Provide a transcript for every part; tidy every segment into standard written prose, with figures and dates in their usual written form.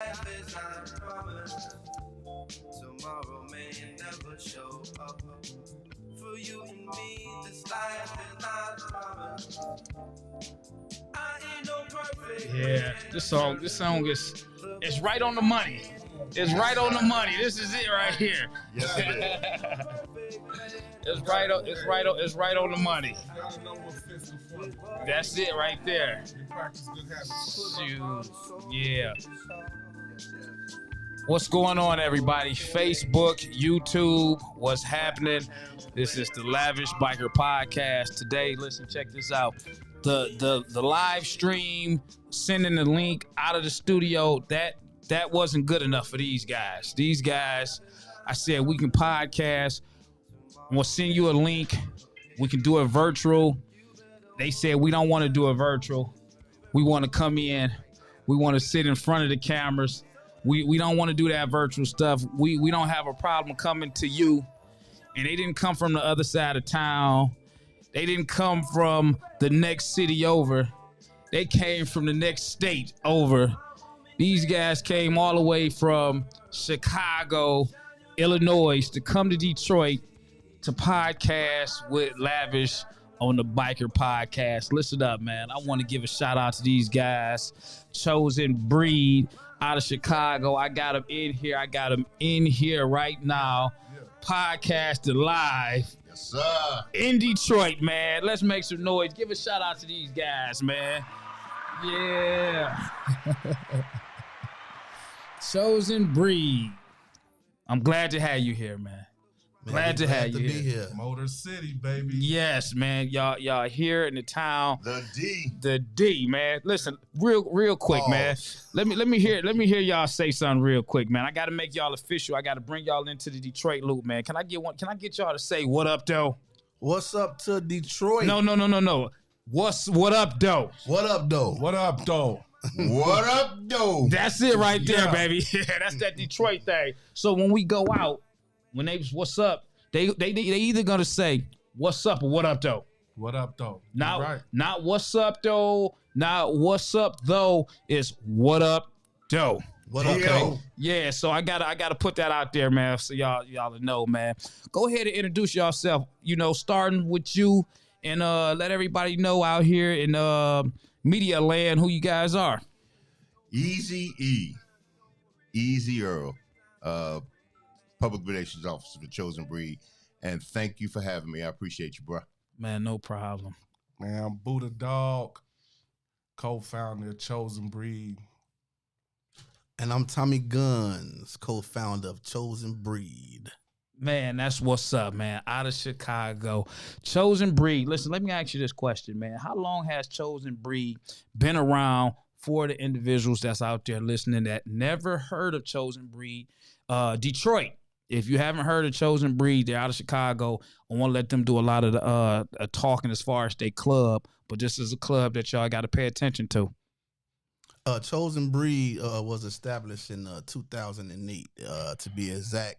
Life is not promised. Tomorrow may never show up. For you and me, this life is not promised. I ain't no perfect. Yeah, this song is it's right on the money. It's right on the money. This is it right here. Yes, it is. It's right on the money. That's it right there. Shoot. Yeah. What's going on, everybody? Facebook, YouTube, what's happening? This is the Lavish Biker Podcast. Today, listen, check this out. The live stream, sending the link out of the studio, that wasn't good enough for these guys. These guys, I said we can podcast. We'll send you a link. We can do it virtual. They said we don't want to do it virtual. We want to come in. We want to sit in front of the cameras. We don't want to do that virtual stuff. We don't have a problem coming to you. And they didn't come from the other side of town. They didn't come from the next city over. They came from the next state over. These guys came all the way from Chicago, Illinois to come to Detroit to podcast with Lavish on the Biker Podcast. Listen up, man. I want to give a shout out to these guys. Chosen Breed out of Chicago. I got them in here. I got them in here right now. Podcasting live. Yes, sir. In Detroit, man. Let's make some noise. Give a shout out to these guys, man. Yeah. Chosen Breed. I'm glad to have you here, man. Glad to have you here. Motor City, baby. Yes, man. Y'all here in the town. The D, man. Listen, real quick, man. Let me hear y'all say something real quick, man. I gotta make y'all official. I gotta bring y'all into the Detroit loop, man. Can I get y'all to say what up, though? What's up to Detroit? No. What up, though? What up, though? What up, though? What up, though? That's it right there, baby. Yeah, that's that Detroit thing. So when we go out, when they what's up, they either gonna say what's up or what up, though. What up, though? Not what's up, though. Not what's up, though. It's what up, though. What up, though? Yeah, so I gotta put that out there, man, so y'all know, man. Go ahead and introduce yourself, starting with you, and let everybody know out here in media land who you guys are. Easy E. Easy Earl. Public Relations Officer for Chosen Breed. And thank you for having me. I appreciate you, bro. Man, no problem. Man, I'm Buddha Dog, co-founder of Chosen Breed. And I'm Tommy Guns, co-founder of Chosen Breed. Man, that's what's up, man. Out of Chicago. Chosen Breed. Listen, let me ask you this question, man. How long has Chosen Breed been around for the individuals that's out there listening that never heard of Chosen Breed? Detroit. If you haven't heard of Chosen Breed, they're out of Chicago. I want to let them do a lot of the talking as far as their club, but this is a club that y'all got to pay attention to. Chosen Breed was established in 2008, to be exact.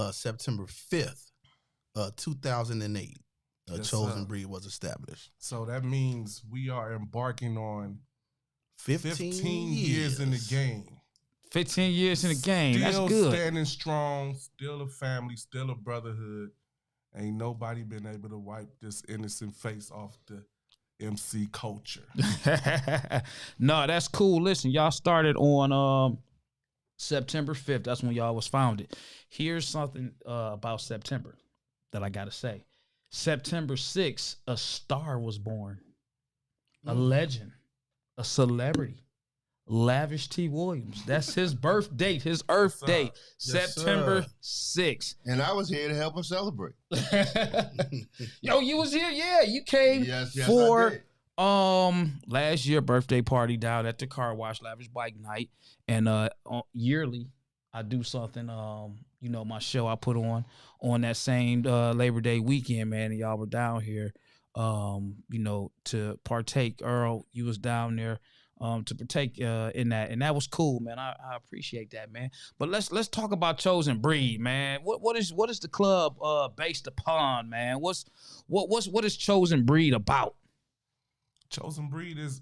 September 5th, 2008, Chosen Breed was established. So that means we are embarking on 15 years in the game. 15 years in the game. That's good. Still standing strong, still a family, still a brotherhood. Ain't nobody been able to wipe this innocent face off the MC culture. No, that's cool. Listen, y'all started on September 5th. That's when y'all was founded. Here's something about September that I got to say. September 6th, a star was born. A legend. A celebrity. Lavish T. Williams. That's his birth date, his earth date, September 6th. And I was here to help him celebrate. Yo, you was here? Yeah, you came Yes, for I did. last year birthday party down at the car wash, Lavish Bike Night. And yearly I do something, my show I put on that same Labor Day weekend, man, and y'all were down here to partake. Earl, you was down there to partake in that, and that was cool, man. I appreciate that, man. But let's talk about Chosen Breed, man. What is the club based upon, man? What is Chosen Breed about? Chosen Breed is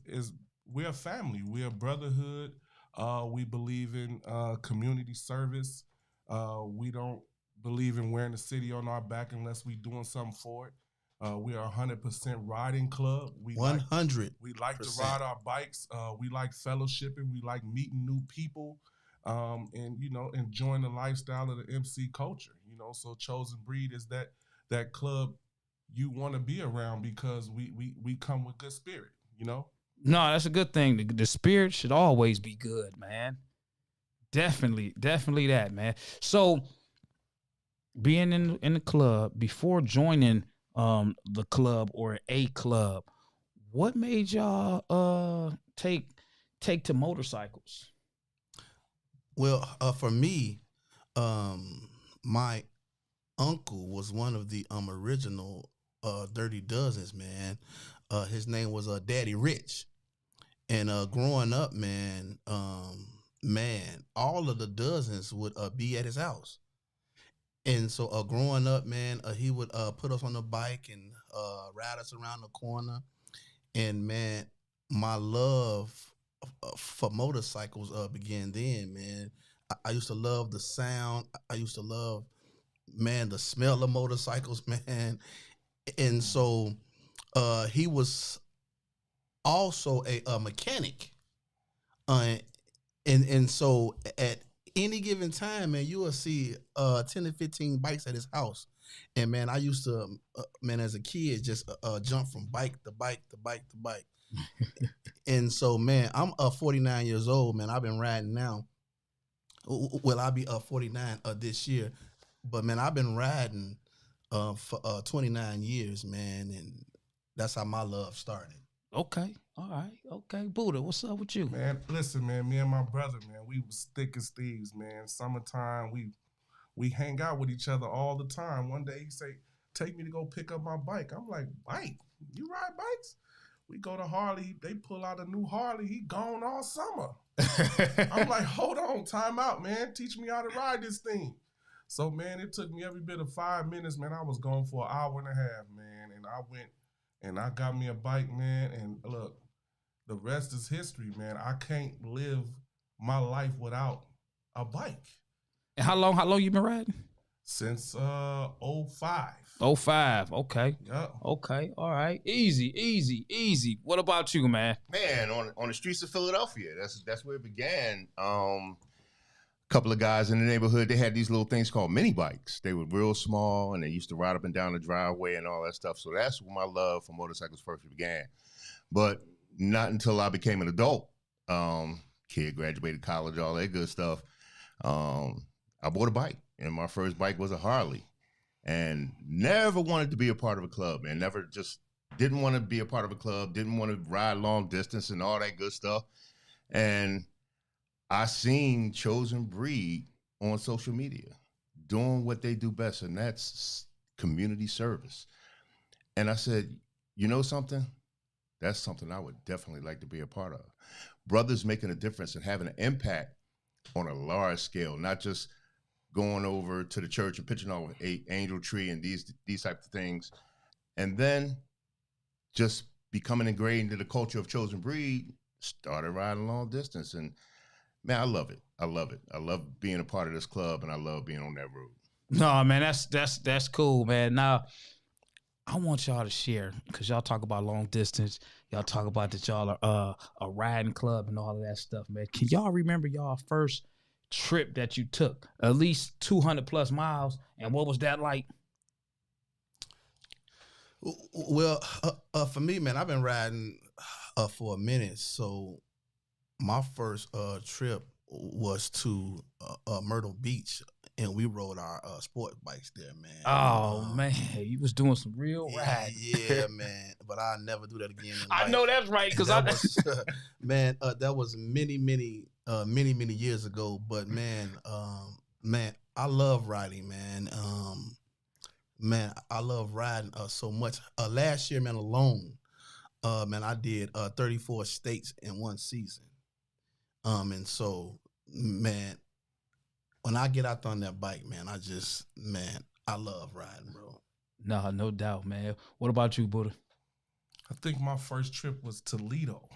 we're a family, we're a brotherhood. We believe in community service. We don't believe in wearing the city on our back unless we doing something for it. We are 100% riding club. 100. We like to ride our bikes. We like fellowshipping. We like meeting new people, and enjoying the lifestyle of the MC culture. So Chosen Breed is that club you want to be around because we come with good spirit. No, that's a good thing. The spirit should always be good, man. Definitely that, man. So being in the club before joining the club or a club, what made y'all take to motorcycles? Well, for me, my uncle was one of the original Dirty Dozens, man. His name was Daddy Rich. And growing up, man, all of the Dozens would be at his house. And so growing up, man, he would put us on the bike and ride us around the corner. And man, my love for motorcycles began then, man. I used to love the sound. I used to love, man, the smell of motorcycles, man. And so he was also a mechanic. And so at any given time, man, you will see 10 to 15 bikes at his house. And man, I used to, man, as a kid, just jump from bike to bike to bike to bike. And so, man, I'm 49 years old, man. I've been riding now. Well, I'll be 49 this year. But man, I've been riding for 29 years, man. And that's how my love started. Okay. All right. Okay. Buddha, what's up with you? Man, listen, man, me and my brother, man, we was thick as thieves, man. Summertime, we hang out with each other all the time. One day he say, take me to go pick up my bike. I'm like, bike? You ride bikes? We go to Harley. They pull out a new Harley. He gone all summer. I'm like, hold on, time out, man. Teach me how to ride this thing. So, man, it took me every bit of 5 minutes, man. I was gone for an hour and a half, man. And I went and I got me a bike, man. And look, the rest is history, man. I can't live my life without a bike. And how long you been riding? Since 05. 05. Okay. Yeah. Okay. All right. Easy. What about you, man? Man, on the streets of Philadelphia, that's where it began. A couple of guys in the neighborhood, they had these little things called mini bikes. They were real small, and they used to ride up and down the driveway and all that stuff. So that's where my love for motorcycles first began. But not until I became an adult. Kid graduated college, all that good stuff. I bought a bike, and my first bike was a Harley. And never wanted to be a part of a club, man. Never just didn't want to be a part of a club, didn't want to ride long distance and all that good stuff. And I seen Chosen Breed on social media doing what they do best, and that's community service. And I said, you know something? That's something I would definitely like to be a part of. Brothers making a difference and having an impact on a large scale, not just going over to the church and pitching off a angel tree and these types of things, and then just becoming ingrained in the culture of Chosen Breed. Started riding long distance, and man, I love it. I love being a part of this club, and I love being on that road. No, man, that's cool, man. Now, I want y'all to share, because y'all talk about long distance. Y'all talk about that y'all are a riding club and all of that stuff, man. Can y'all remember y'all first trip that you took? At least 200 plus miles. And what was that like? Well, for me, man, I've been riding for a minute. So my first trip was to Myrtle Beach, and we rode our sport bikes there, man. Oh, man, you was doing some real riding. Yeah, man. But I'll never do that again in life. I know that's right, because man, that was many years ago. But man, I love riding, man. Man, I love riding so much. Last year, man, alone, man, I did 34 states in one season. And so, man, when I get out on that bike, man, I love riding, bro. No doubt, man. What about you, Buddha? I think my first trip was Toledo.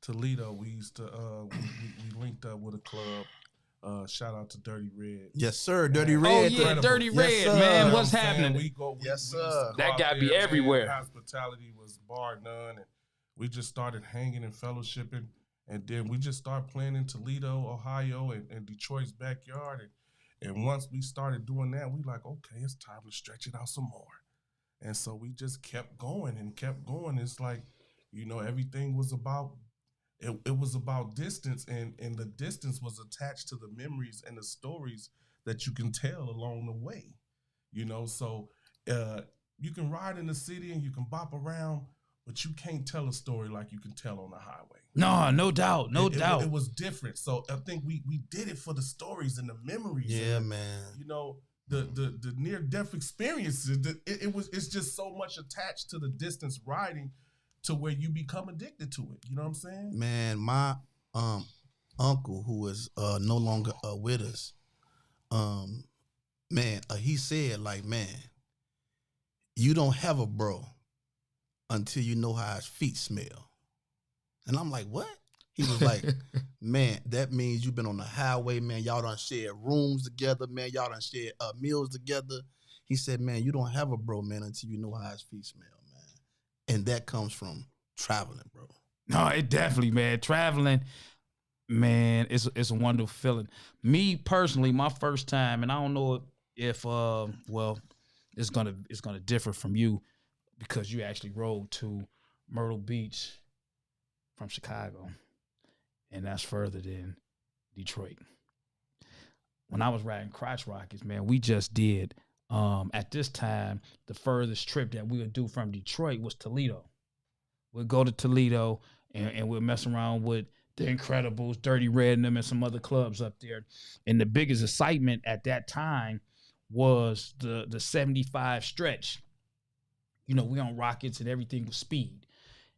Toledo, we used to we linked up with a club. Shout out to Dirty Red. Yes, sir. Dirty Man, Red. Oh yeah, incredible. Dirty Yes, Red, sir. man. What's You know what I'm saying? happening? We used to go That out gotta be there, man. everywhere. Hospitality was bar none, and we just started hanging and fellowshipping, and then we just started playing in Toledo, Ohio, and Detroit's backyard, and once we started doing that, we like, okay, it's time to stretch it out some more, and so we just kept going and kept going. It's like, everything was about. It was about distance, and the distance was attached to the memories and the stories that you can tell along the way. So you can ride in the city and you can bop around, but you can't tell a story like you can tell on the highway. No doubt, no doubt. It was different. So I think we did it for the stories and the memories. Yeah, and, man. The near death experiences. It's just so much attached to the distance riding, to where you become addicted to it. You know what I'm saying? Man, my uncle, who is no longer with us, man, he said, like, man, you don't have a bro until you know how his feet smell. And I'm like, what? He was like, man, that means you've been on the highway, man. Y'all done shared rooms together, man. Y'all done shared meals together. He said, man, you don't have a bro, man, until you know how his feet smell. And that comes from traveling, bro. No, it definitely, man. Traveling, man, it's a wonderful feeling. Me personally, my first time, and I don't know if it's gonna differ from you, because you actually rode to Myrtle Beach from Chicago, and that's further than Detroit. When I was riding crotch rockets, man, we just did. At this time, the furthest trip that we would do from Detroit was Toledo. We'd go to Toledo and we'd mess around with the Incredibles, Dirty Red, and them, and some other clubs up there. And the biggest excitement at that time was the 75 stretch. We on rockets and everything was speed.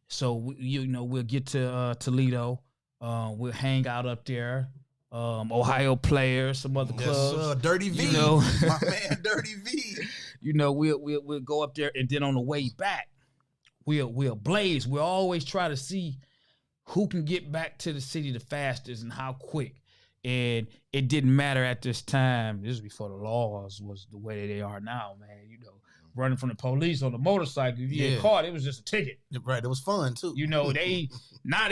So we'll get to Toledo. We'll hang out up there. Ohio players, some other clubs. Dirty V, my man, Dirty V. We'll go up there, and then on the way back, we'll blaze. We'll always try to see who can get back to the city the fastest and how quick. And it didn't matter at this time. This was before the laws was the way they are now, man. Running from the police on the motorcycle. If you get caught, it was just a ticket. Right, it was fun too. They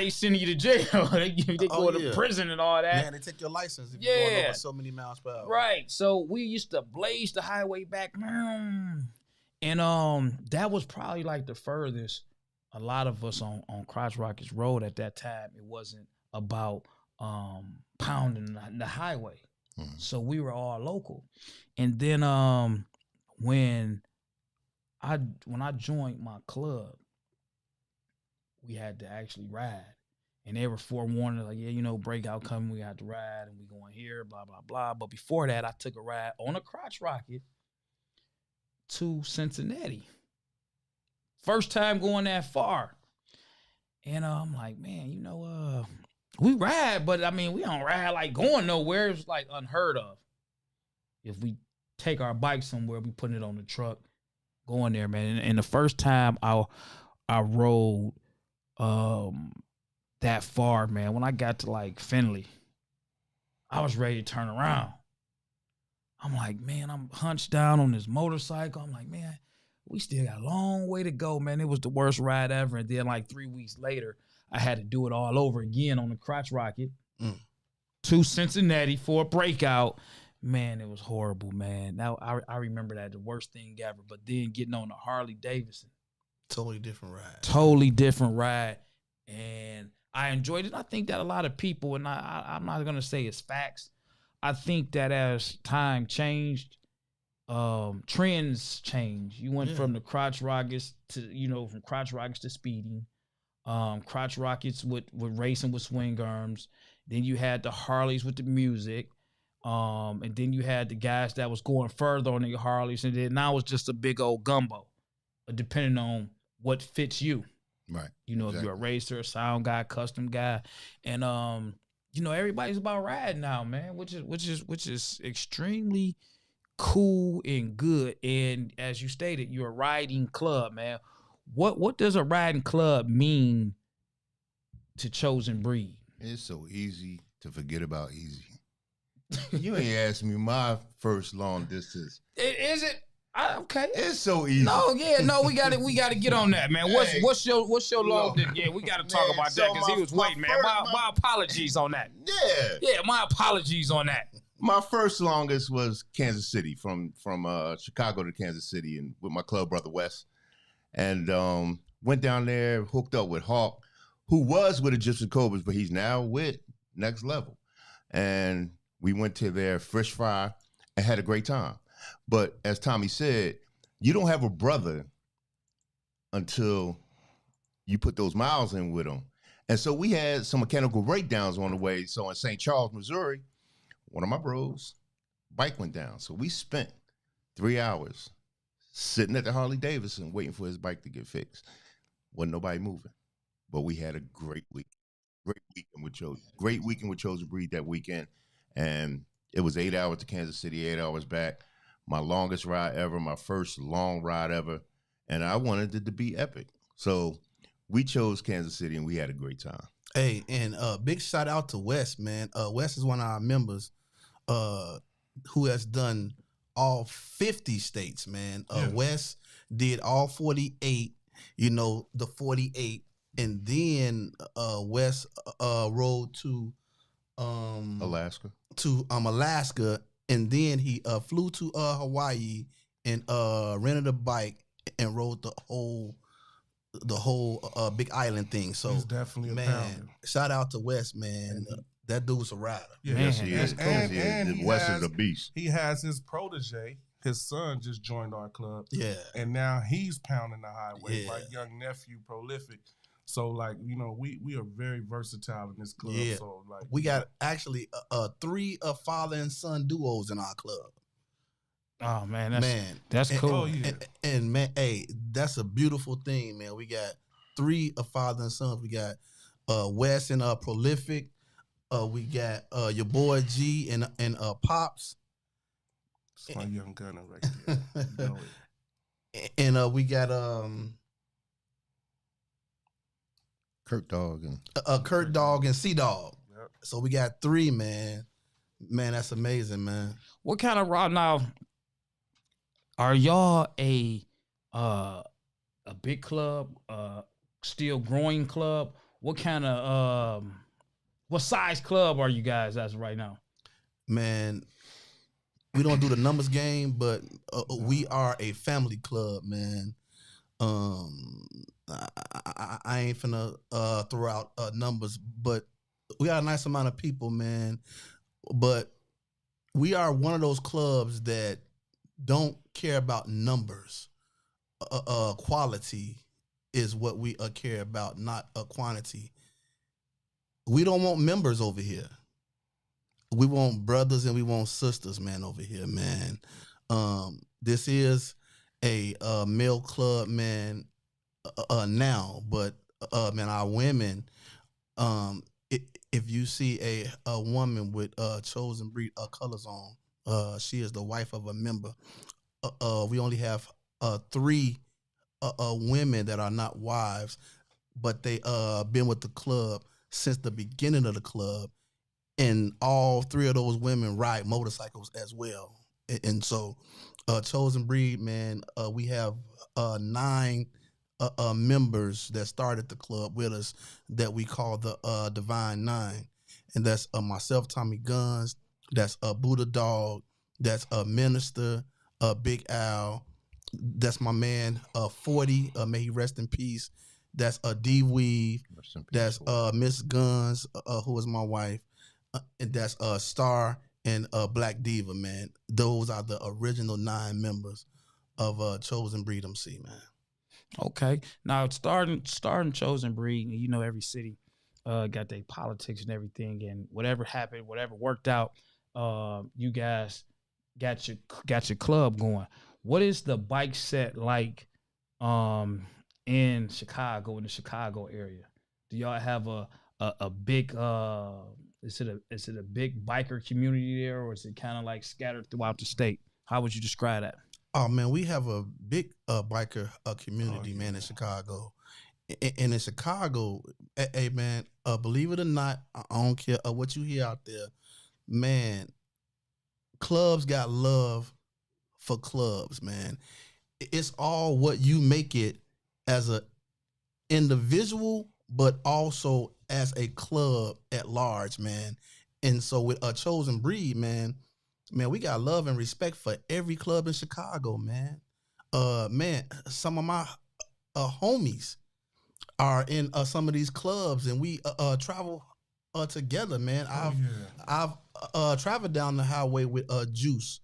send you to jail. they go to prison and all that. Man, they take your license if you're going over so many miles per hour. Right. So we used to blaze the highway back. And that was probably like the furthest a lot of us on Crotch Rockets Road at that time. It wasn't about pounding the highway. Mm-hmm. So we were all local. And then when I joined my club, we had to actually ride. And they were forewarned, like, breakout coming, we had to ride, and we going here, blah, blah, blah. But before that, I took a ride on a crotch rocket to Cincinnati. First time going that far. And I'm like, man, we ride, but we don't ride like going nowhere. It's like unheard of. If we take our bike somewhere, we put it on the truck, going there, man. And the first time I rode that far, man, when I got to like Findlay, I was ready to turn around. I'm like, man, I'm hunched down on this motorcycle. I'm like, man, we still got a long way to go, man. It was the worst ride ever. And then like 3 weeks later, I had to do it all over again on the crotch rocket to Cincinnati for a breakout. Man, it was horrible, man. Now I remember that, the worst thing ever. But then getting on the Harley Davidson. Totally different ride. And I enjoyed it. I think that a lot of people, and I'm not going to say it's facts, I think that as time changed, trends changed. You went from the crotch rockets to, from crotch rockets to speeding. Crotch rockets with racing with swing arms. Then you had the Harleys with the music. And then you had the guys that was going further on the Harleys. And then now it's just a big old gumbo, depending on what fits you. Right. If you're a racer, sound guy, custom guy. And, everybody's about riding now, man, which is extremely cool and good. And as you stated, you're a riding club, man. What does a riding club mean to Chosen Breed? It's so easy to forget about easy. You ain't asked me my first long distance. Is it? Okay. It's so easy. No, we got to get on that, man. Hey, what's your long? look, Yeah, we got to talk man, about so that because he my- was my waiting, man. first- My apologies on that. Yeah. My apologies on that. My first longest was Kansas City, from Chicago to Kansas City, and with my club brother Wes, and went down there, hooked up with Hawk, who was with Egyptian Cobras, but he's now with Next Level, and we went to their fish fry and had a great time. But as Tommy said, you don't have a brother until you put those miles in with them, and so we had some mechanical breakdowns on the way. So in St. Charles, Missouri, one of my bros' bike went down. So we spent 3 hours sitting at the Harley Davidson waiting for his bike to get fixed. Wasn't nobody moving. But we had a great week. Great weekend with Chosen Breed that weekend. And it was 8 hours to Kansas City, 8 hours back. My longest ride ever, my first long ride ever. And I wanted it to be epic. So we chose Kansas City and we had a great time. Hey, and big shout out to Wes, man. Wes is one of our members who has done all 50 states, man. Wes did all 48, the 48. And then Wes rode to Alaska. Alaska, and then he flew to Hawaii and rented a bike and rode the whole Big Island thing. So He's definitely a man, pounder. shout out to Wes, man. That dude's a rider. Yeah, Man, Yes, he is. and he Wes has- is a beast. He has his protege. His son just joined our club, Yeah. and now he's pounding the highway. Yeah. My young nephew, Prolific. So, like, we are very versatile in this club. Yeah. So, like, We got actually 3 father and son duos in our club. Oh man, that's And- cool. Oh, yeah. And man, hey, that's a beautiful thing, man. We got 3 father and sons. We got Wes and Prolific. We got your boy G and Pops. it's my young gunner right there. You know it. And we got Kurt Dog and Kurt Dog and C Dog. Yep. So we got 3, man. Man, that's amazing, man. What kind of route now? Are y'all a big club, still growing club? What kind of what size club are you guys as right now? Man, we don't do the numbers game, but we are a family club, man. I ain't finna throw out numbers, but we got a nice amount of people, man. But we are one of those clubs that don't care about numbers. Quality is what we care about, not quantity. We don't want members over here. We want brothers and we want sisters, man, over here, man. This is a male club, man, now, but man, our women, if you see a woman with Chosen Breed colors on, she is the wife of a member. We only have 3 women that are not wives, but they been with the club since the beginning of the club, and all 3 of those women ride motorcycles as well. And so Chosen Breed, man, we have 9 members that started the club with us that we call the Divine 9, and that's myself, Tommy Guns, that's Buddha Dog, that's Minister, Big Al, that's my man 40, may he rest in peace, that's D Weave, that's Miss Guns, who is my wife, and that's Star and Black Diva, man. Those are the original 9 members of Chosen Breed MC, man. Okay, now starting Chosen Breed, every city got their politics and everything, and whatever happened, whatever worked out, you guys got your club going. What is the bike set like in Chicago, in the Chicago area? Do y'all have a big is it a big biker community there, or is it kind of like scattered throughout the state? How would you describe that? Oh man, we have a big biker community, man, in Chicago, And in Chicago, hey man, believe it or not, I don't care what you hear out there, man. Clubs got love for clubs, man. It's all what you make it as a individual, but also as a club at large, man. And so with a Chosen Breed, man, we got love and respect for every club in Chicago, man. Man, some of my homies are in some of these clubs, and we travel together, man. I've traveled down the highway with Juice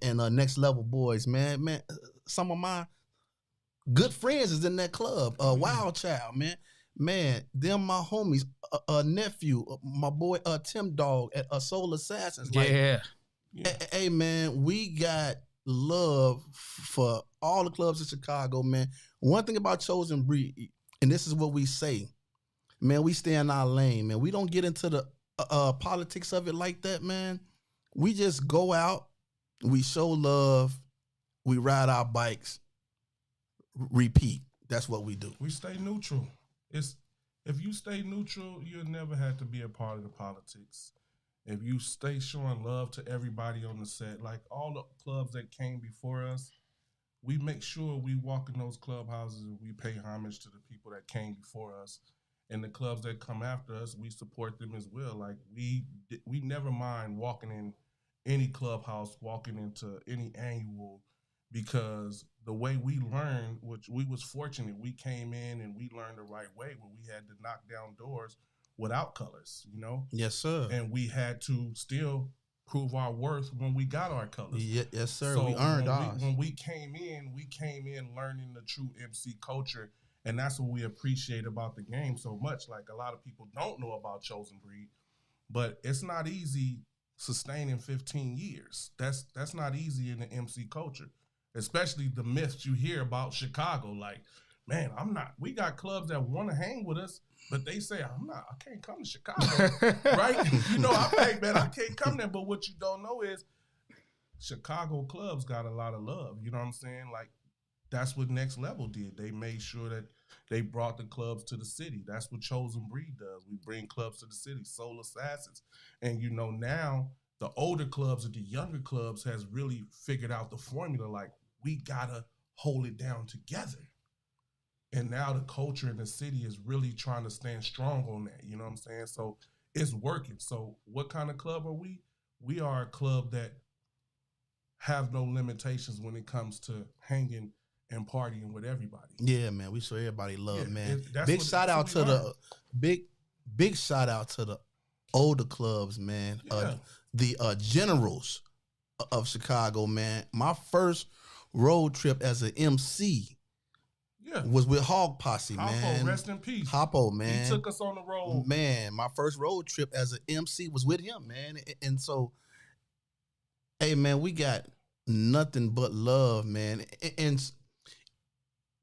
and Next Level Boys, man. Some of my good friends is in that club. Wild Child, man, them my homies. Nephew, my boy Tim Dog at Soul Assassins. Like, Yeah. Hey man, we got love for all the clubs in Chicago, man. One thing about Chosen Breed, and this is what we say, man, we stay in our lane, man. We don't get into the politics of it like that, man. We just go out, we show love, we ride our bikes, repeat. That's what we do. We stay neutral. If you stay neutral, you'll never have to be a part of the politics. If you stay showing love to everybody on the set, like all the clubs that came before us, we make sure we walk in those clubhouses and we pay homage to the people that came before us. And the clubs that come after us, we support them as well. Like we never mind walking in any clubhouse, walking into any annual, because the way we learned, which we was fortunate, we came in and we learned the right way when we had to knock down doors without colors, you know? Yes, sir. And we had to still prove our worth when we got our colors. Yes, sir. So we earned ours. When we came in learning the true MC culture, and that's what we appreciate about the game so much. Like, a lot of people don't know about Chosen Breed, but it's not easy sustaining 15 years. That's not easy in the MC culture, especially the myths you hear about Chicago. Like, man, we got clubs that want to hang with us, but they say, I can't come to Chicago, right? You know, hey, man, I can't come there. But what you don't know is Chicago clubs got a lot of love. You know what I'm saying? Like, that's what Next Level did. They made sure that they brought the clubs to the city. That's what Chosen Breed does. We bring clubs to the city, Soul Assassins. And, you know, now the older clubs or the younger clubs has really figured out the formula. Like, we got to hold it down together. And now the culture in the city is really trying to stand strong on that. You know what I'm saying? So it's working. So what kind of club are we? We are a club that have no limitations when it comes to hanging and partying with everybody. Yeah, man. We show everybody love, man. Big big shout out to the older clubs, man. Yeah. The Generals of Chicago, man. My first road trip as an MC was with Hog Posse, man. Rest in peace. Hoppo, man. He took us on the road. Man, my first road trip as an MC was with him, man. And so, hey, man, we got nothing but love, man.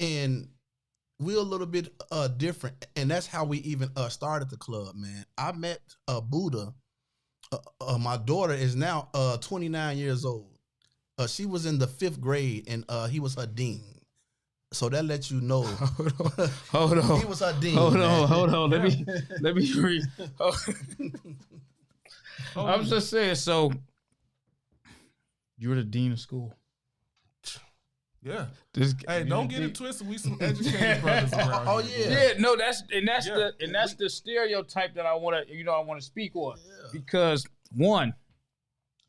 And we're a little bit different. And that's how we even started the club, man. I met Buddha. My daughter is now 29 years old. She was in the 5th grade, and he was her dean. So that lets you know. Hold on. He was her dean. Hold on. Let me read. I'm just saying. So you were the dean of school. Yeah. Hey, don't get it twisted. We some educated brothers around. Oh here. yeah. Yeah. No, that's the stereotype that I want to speak on. Yeah. Because one,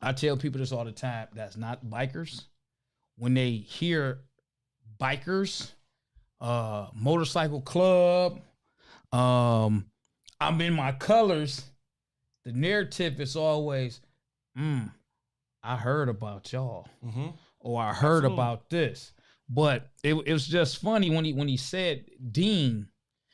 I tell people this all the time. That's not bikers. When they hear bikers, motorcycle club, I'm in my colors, the narrative is always, I heard about y'all, or I heard about this. But it was just funny when he said dean,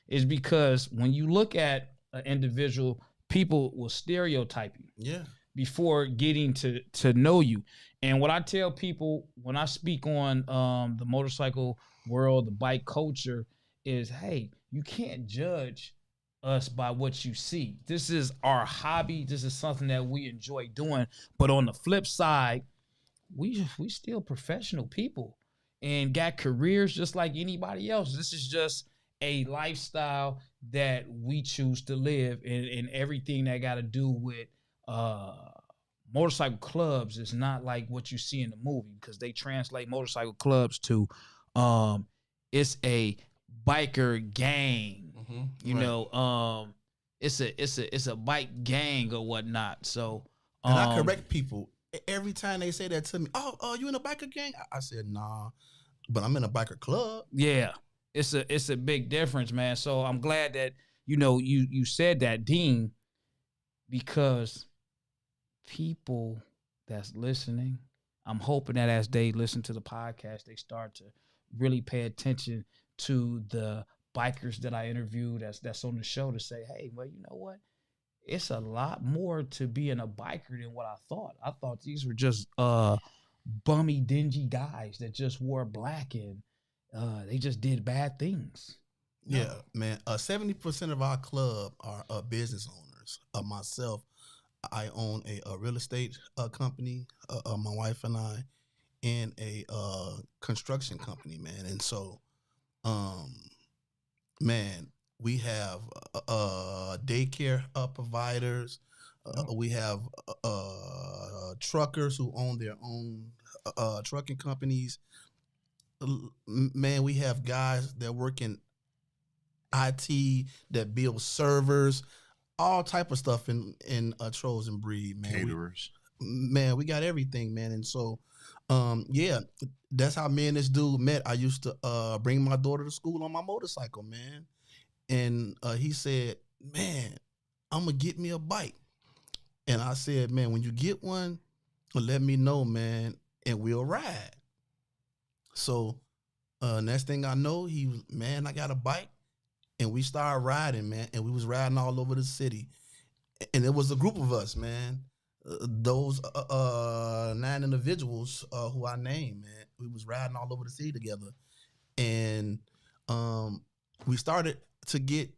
is because when you look at an individual, people will stereotype you. Yeah. Before getting to know you. And what I tell people when I speak on the motorcycle world, the bike culture, is, hey, you can't judge us by what you see. This is our hobby. This is something that we enjoy doing. But on the flip side, we still professional people and got careers just like anybody else. This is just a lifestyle that we choose to live, and everything that got to do with motorcycle clubs is not like what you see in the movie, because they translate motorcycle clubs to it's a biker gang. You know, it's a bike gang or whatnot. So and I correct people every time they say that to me. Oh, you in a biker gang? I said, nah, but I'm in a biker club. Yeah, it's a big difference, man. So I'm glad that you said that, Dean, because people that's listening, I'm hoping that as they listen to the podcast, they start to really pay attention to the bikers that I interviewed that's on the show, to say, hey, well, you know what? It's a lot more to being a biker than what I thought. I thought these were just bummy, dingy guys that just wore black and they just did bad things. Yeah, man. 70% of our club are business owners. Myself, I own a real estate company, my wife and I, and a construction company, man. And so, man, we have daycare providers. We have truckers who own their own trucking companies. Man, we have guys that work in IT, that build servers, all type of stuff in Trolls and Breed, man. Caterers. We got everything, man. And so, yeah, that's how me and this dude met. I used to bring my daughter to school on my motorcycle, man. And he said, man, I'm going to get me a bike. And I said, man, when you get one, let me know, man, and we'll ride. So next thing I know, he was, man, I got a bike. And we started riding, man. And we was riding all over the city. And it was a group of us, man. Those 9 individuals who I named, man. We was riding all over the city together. And we started to get,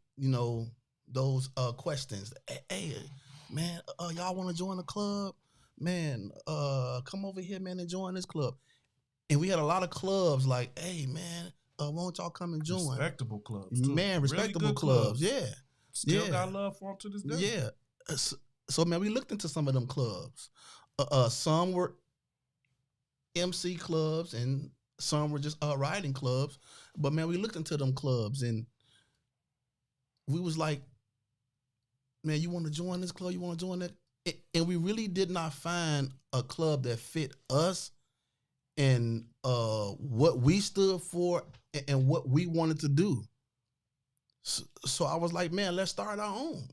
those questions. Hey, man, y'all want to join the club? Man, come over here, man, and join this club. And we had a lot of clubs like, hey, man, won't y'all come and join? Respectable clubs, too. Man, respectable really clubs. Yeah. Still got love for them to this day. Yeah. So, man, we looked into some of them clubs. Some were MC clubs and some were just riding clubs. But, man, we looked into them clubs and we was like, man, you want to join this club? You want to join that? And we really did not find a club that fit us and what we stood for and what we wanted to do. So I was like, man, let's start our own.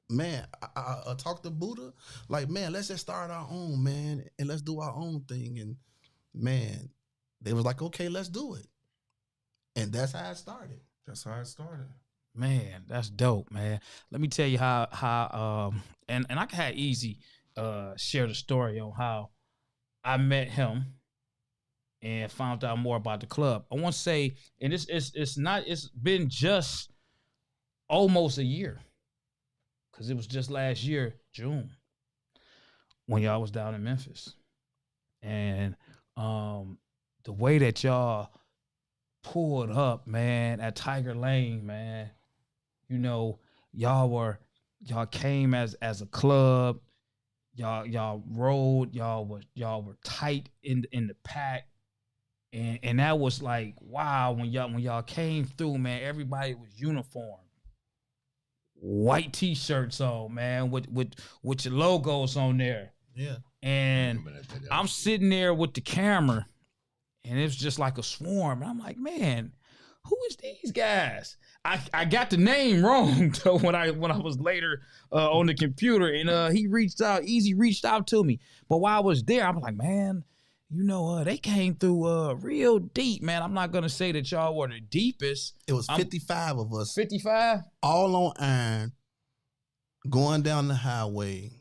Man, I talked to Buddha, like, man, let's just start our own, man, and let's do our own thing. And, man, they was like, okay, let's do it. And that's how it started. That's how it started. Man, that's dope, man. Let me tell you how and I can have Easy share the story on how I met him and found out more about the club. I want to say, and it's been just almost a year, because it was just last year, June, when y'all was down in Memphis. And the way that y'all pulled up, man, at Tiger Lane, man, y'all came as a club, y'all rode, y'all were tight in the pack. And that was like, wow, when y'all came through, man, everybody was uniform. White t-shirts on, man, with your logos on there. Yeah. And I'm sitting there with the camera, and it was just like a swarm. And I'm like, man, who is these guys? I got the name wrong though, when I was later on the computer, and Easy reached out to me. But while I was there, I was like, man, they came through real deep, man. I'm not gonna say that y'all were the deepest. It was 55 of us. 55? All on iron, going down the highway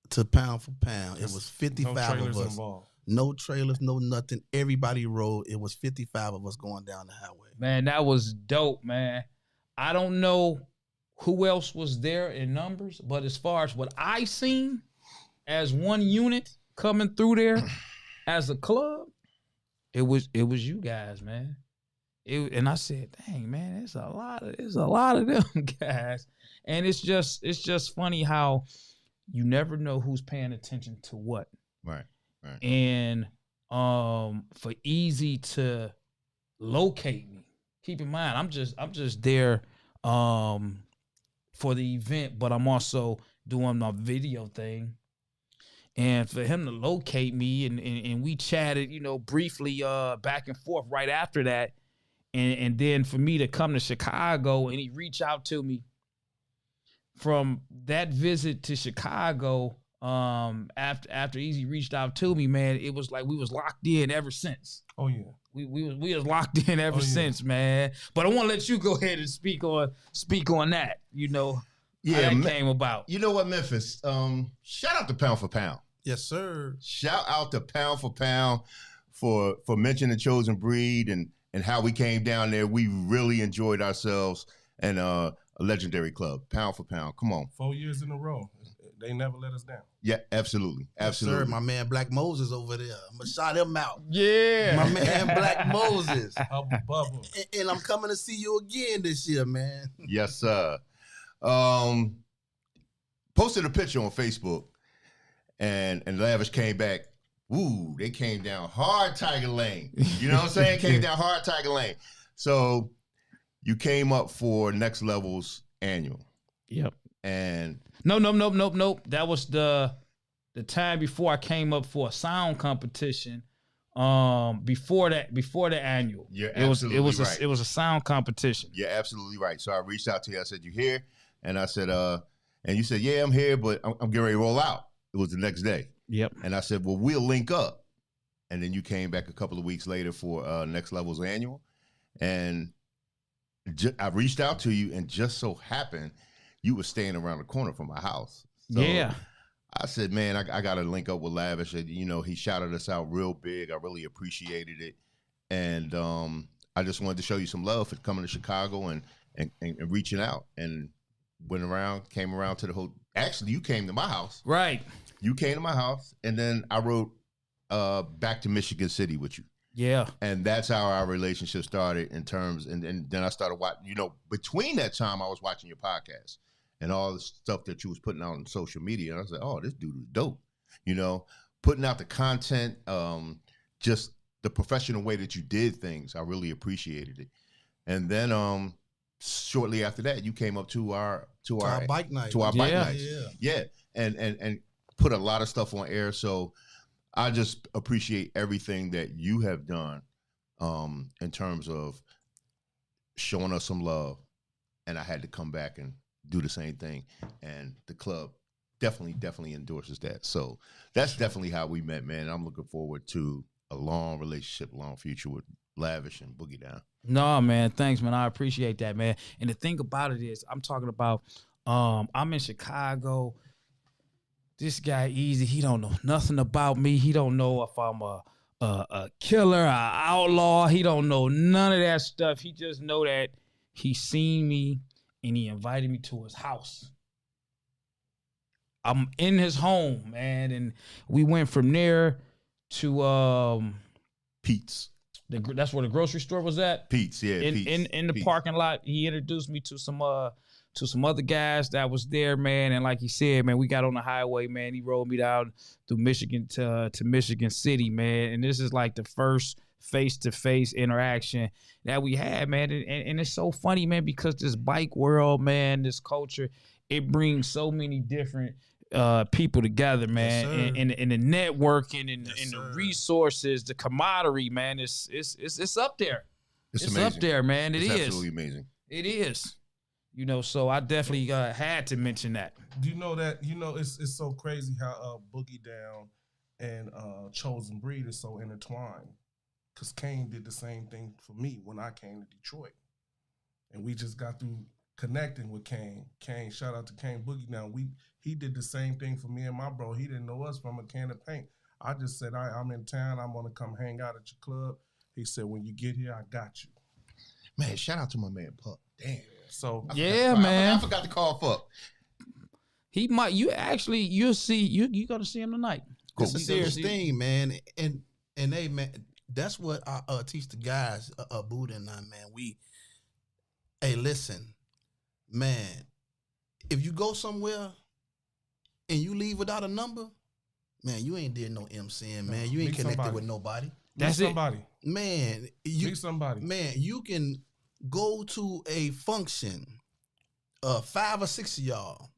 to pound for pound. It was 55 of us. Involved. No trailers, no nothing. Everybody rode. It was 55 of us going down the highway. Man, that was dope, man. I don't know who else was there in numbers, but as far as what I seen as one unit coming through there as a club, it was you guys, man. And I said, dang man, there's a lot of them guys. And it's just funny how you never know who's paying attention to what. Right. And for Easy to locate me, keep in mind I'm just there for the event, but I'm also doing my video thing. And for him to locate me and we chatted, briefly back and forth right after that. And then for me to come to Chicago and he reached out to me from that visit to Chicago, after Easy reached out to me, man, it was like we was locked in ever since. Oh yeah. We was locked in ever since, man. But I want to let you go ahead and speak on that, how that came about. You know what, Memphis? Shout out to Pound for Pound. Yes, sir. Shout out to Pound for Pound for mentioning Chosen Breed and how we came down there. We really enjoyed ourselves and a legendary club. Pound for Pound. Come on. 4 years in a row. They never let us down. Yeah, absolutely. Yes, sir. My man Black Moses over there. I'm going to shout him out. Yeah. My man Black Moses. Bubba. And I'm coming to see you again this year, man. Yes, sir. Posted a picture on Facebook and Lavish came back. Ooh, they came down hard Tiger Lane. You know what I'm saying? Came down hard Tiger Lane. So you came up for Next Level's annual. Yep. And Nope. That was the time before I came up for a sound competition. Before the annual. You're it was right. It was a sound competition. You're absolutely right. So I reached out to you. I said, "You here?" And I said, and you said, "Yeah, I'm here, but I'm getting ready to roll out." It was the next day. Yep. And I said, "Well, we'll link up." And then you came back a couple of weeks later for Next Level's annual, and I reached out to you, and just so happened you were staying around the corner from my house. So yeah. I said, man, I got to link up with Lavish. And, he shouted us out real big. I really appreciated it. And I just wanted to show you some love for coming to Chicago and reaching out. And came around to the whole. Actually, you came to my house. Right. You came to my house. And then I rode back to Michigan City with you. Yeah. And that's how our relationship started in terms. And then I started watching, between that time, I was watching your podcast. And all the stuff that you was putting out on social media. And I was like, oh, this dude is dope. Putting out the content, just the professional way that you did things. I really appreciated it. And then shortly after that, you came up to our bike night. To our bike night. Yeah. And put a lot of stuff on air. So I just appreciate everything that you have done in terms of showing us some love. And I had to come back and do the same thing, and the club definitely endorses that. So that's definitely how we met, man. I'm looking forward to a long relationship, long future with Lavish and Boogie Down. No, man, thanks, man. I appreciate that, man. And the thing about it is, I'm talking about, I'm in Chicago. This guy Easy, he don't know nothing about me. He don't know if I'm a killer, an outlaw. He don't know none of that stuff. He just know that he seen me. And he invited me to his house. I'm in his home, man, and we went from there to Pete's. That's where the grocery store was at. Pete's, yeah. In the Pete's. parking lot. He introduced me to some other guys that was there, man. And like he said, man, we got on the highway, man. He rolled me down through Michigan to Michigan City, man. And this is like the first face-to-face interaction that we had, man. And it's so funny, man, because this bike world, man, this culture, it brings so many different people together, man. Yes, and the networking and Yes, the sir. resources, the camaraderie, man, it's up there. It's amazing. up there, man. It's absolutely amazing. It is. So I definitely had to mention that. Do you know that, it's so crazy how Boogie Down and Chosen Breed is so intertwined. Because Kane did the same thing for me when I came to Detroit. And we just got through connecting with Kane. Shout out to Kane Boogie. Now, he did the same thing for me and my bro. He didn't know us from a can of paint. I just said, I'm in town. I'm going to come hang out at your club. He said, when you get here, I got you. Man, shout out to my man Puck. Damn. So man. I forgot to call Puck. He might. You'll see. You're going to see him tonight. Cool. It's a serious thing, man. And hey, man, That's what I teach the guys, Buddha and I, man. Hey, listen, man, if you go somewhere and you leave without a number, man, you ain't did no MCing, man. You ain't connected with nobody. That's somebody. Man, Meet somebody. Man, you can go to a function, 5 or 6 of y'all,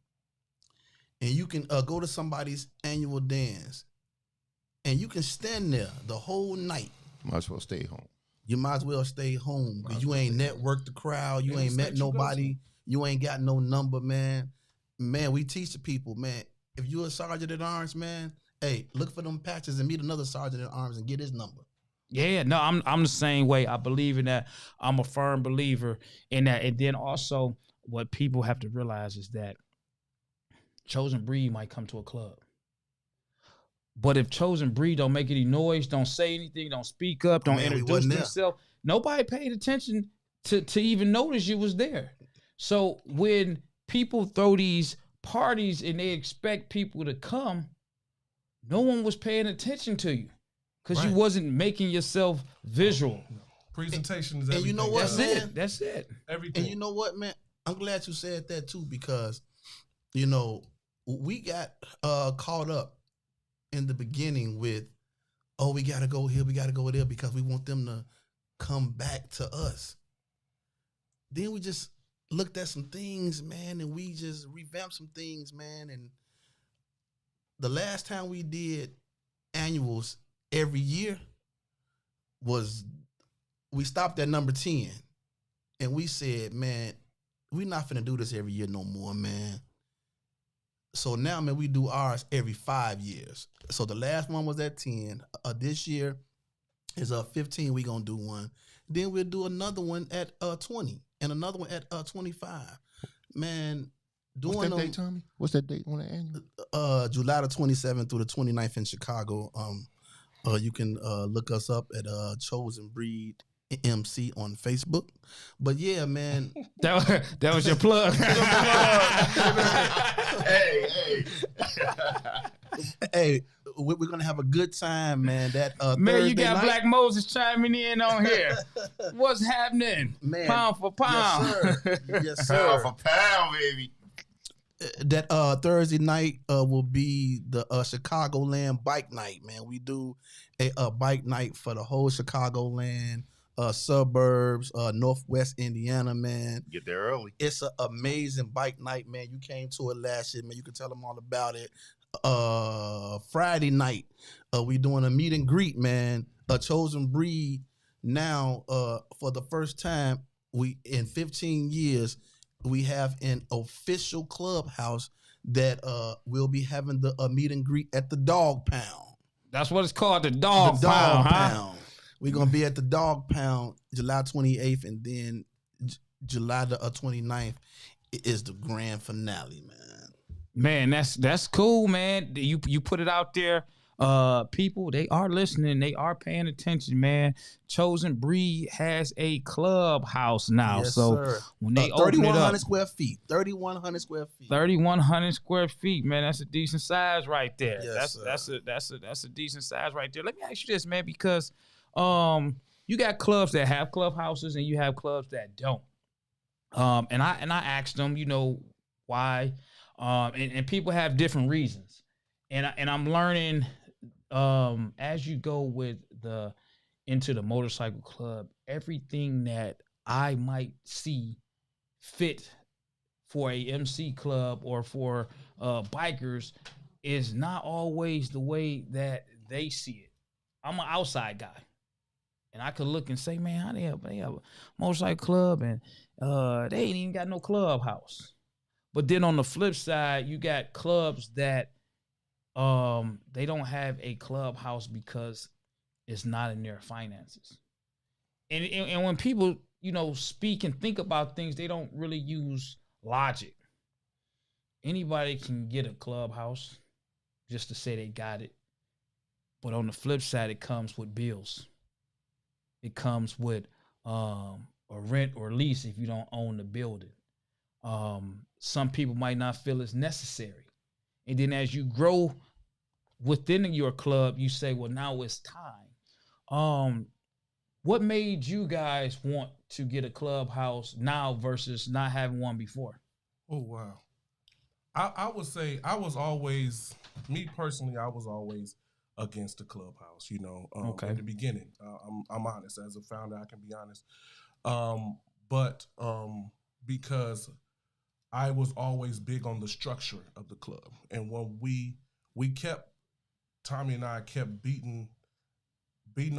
and you can go to somebody's annual dance, and you can stand there the whole night. Might as well stay home. You might as well stay home because you ain't networked the crowd. You ain't met nobody. You ain't got no number, man. Man, we teach the people, man. If you're a sergeant at arms, man, hey, look for them patches and meet another sergeant at arms and get his number. Yeah, no, I'm the same way. I believe in that. I'm a firm believer in that. And then also, what people have to realize is that chosen breed might come to a club. But if chosen breed don't make any noise, don't say anything, don't speak up, don't introduce themselves, nobody paid attention to even notice you was there. So when people throw these parties and they expect people to come, no one was paying attention to you because you wasn't making yourself visual. Presentation is everything. And you know what, man? That's it. Everything. And you know what, man? I'm glad you said that too because, you know, we got caught up in the beginning with, oh, we got to go here, we got to go there because we want them to come back to us. Then we just looked at some things, man, and we just revamped some things, man. And the last time we did annuals every year was, we stopped at number 10. And we said, man, we're not finna do this every year no more, man. So now, man, we do ours every 5 years. So the last one was at 10. This year is 15. We gonna do one. Then we'll do another one at 20 and another one at 25. Man, doing What's that date, Tommy? What's that date on the annual? July the 27th through the 29th in Chicago. You can look us up at Chosen Breed MC on Facebook. But yeah, man. that was your plug. Hey, we're gonna have a good time, man. That man, Thursday you got night. Black Moses chiming in on here. What's happening? Man, pound for pound. Yes, sir. Yes, sir. Pound for pound, baby. That Thursday night will be the Chicagoland bike night, man. We do a bike night for the whole Chicagoland suburbs, Northwest Indiana, man. Get there early. It's an amazing bike night, man. You came to it last year, man. You can tell them all about it. Friday night, we doing a meet and greet, man. A Chosen Breed. Now, for the first time, we in 15 years, we have an official clubhouse that will be having the meet and greet at the Dog Pound. That's what it's called, the Dog Pound. Huh? We're going to be at the Dog Pound July 28th, and then July the 29th is the grand finale, man. Man, that's cool, man. You put it out there. People, they are listening. They are paying attention, man. Chosen Breed has a clubhouse now. Yes, so sir. when they open it up, 3,100 square feet. 3,100 square feet, man. That's a decent size right there. Yes, that's a decent size right there. Let me ask you this, man, because you got clubs that have clubhouses and you have clubs that don't. And I asked them, you know, why? And people have different reasons. And I'm learning as you go into the motorcycle club, everything that I might see fit for a MC club or for bikers is not always the way that they see it. I'm an outside guy. And I could look and say, man, how they have a motorcycle club and they ain't even got no clubhouse. But then on the flip side, you got clubs that they don't have a clubhouse because it's not in their finances. And when people, you know, speak and think about things, they don't really use logic. Anybody can get a clubhouse just to say they got it. But on the flip side, it comes with bills. It comes with a rent or lease if you don't own the building. Some people might not feel it's necessary. And then as you grow within your club, you say, well, now it's time. What made you guys want to get a clubhouse now versus not having one before? Oh wow. I would say I was always, me personally, I was always against the clubhouse. Okay. In the beginning, I'm honest. As a founder, I can be honest. But because I was always big on the structure of the club, and when we kept, Tommy and I kept beating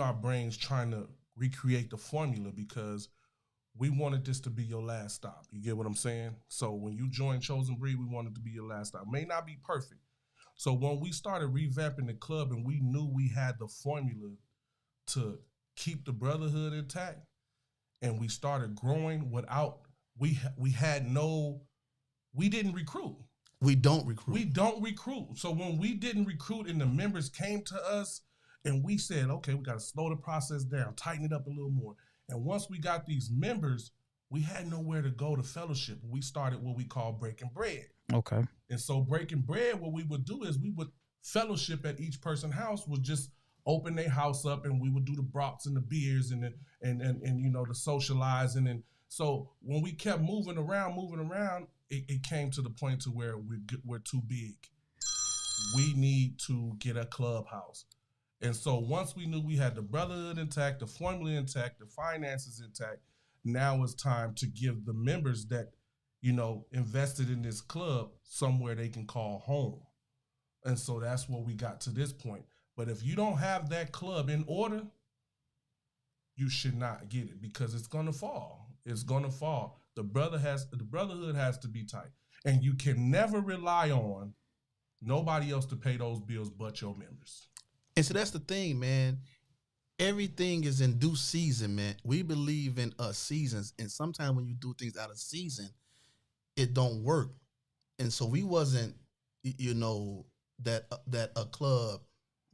our brains trying to recreate the formula, because we wanted this to be your last stop. You get what I'm saying? So when you joined Chosen Breed, we wanted to be your last stop. May not be perfect. So when we started revamping the club and we knew we had the formula to keep the brotherhood intact, and we started growing without, we didn't recruit. We don't recruit. We don't recruit. So when we didn't recruit and the members came to us and we said, okay, we got to slow the process down, tighten it up a little more. And once we got these members, we had nowhere to go to fellowship. We started what we call breaking bread. Okay. And so breaking bread, what we would do is we would fellowship at each person's house, would just open their house up, and we would do the brats and the beers and the socializing. And so when we kept moving around, it came to the point to where we're too big. We need to get a clubhouse. And so once we knew we had the brotherhood intact, the formula intact, the finances intact, now it's time to give the members that, invested in this club somewhere they can call home. And so that's where we got to this point. But if you don't have that club in order, you should not get it, because it's going to fall. It's going to fall. The brotherhood has to be tight. And you can never rely on nobody else to pay those bills but your members. And so that's the thing, man. Everything is in due season, man. We believe in seasons, and sometimes when you do things out of season, it don't work. And so we wasn't, that a club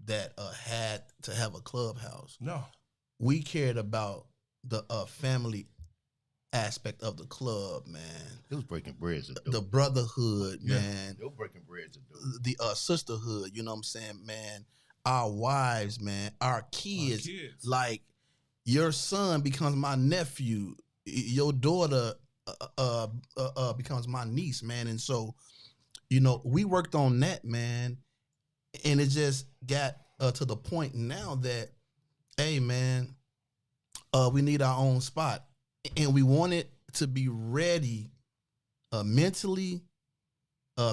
that had to have a clubhouse. No. We cared about the family aspect of the club, man. It was breaking breads. The brotherhood, man. It was breaking breads. The sisterhood, you know what I'm saying, man. Our wives, man. Our kids. Like, your son becomes my nephew. Your daughter becomes my niece, man. And so, we worked on that, man. And it just got to the point now that, hey, man, we need our own spot. And we want it to be ready mentally,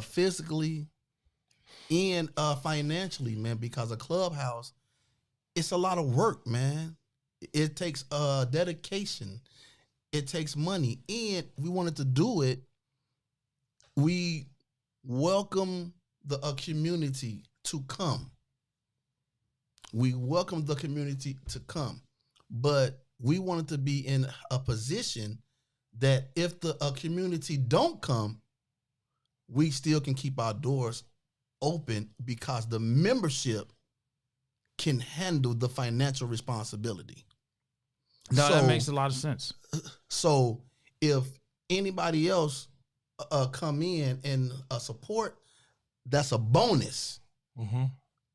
physically, and financially, man, because a clubhouse, it's a lot of work, man. It takes dedication. It takes money. And we wanted to do it. We welcome the community to come. We welcome the community to come. But we wanted to be in a position that if the community don't come, we still can keep our doors open, because the membership can handle the financial responsibility. No, that makes a lot of sense. So if anybody else come in and support, that's a bonus. Mm-hmm.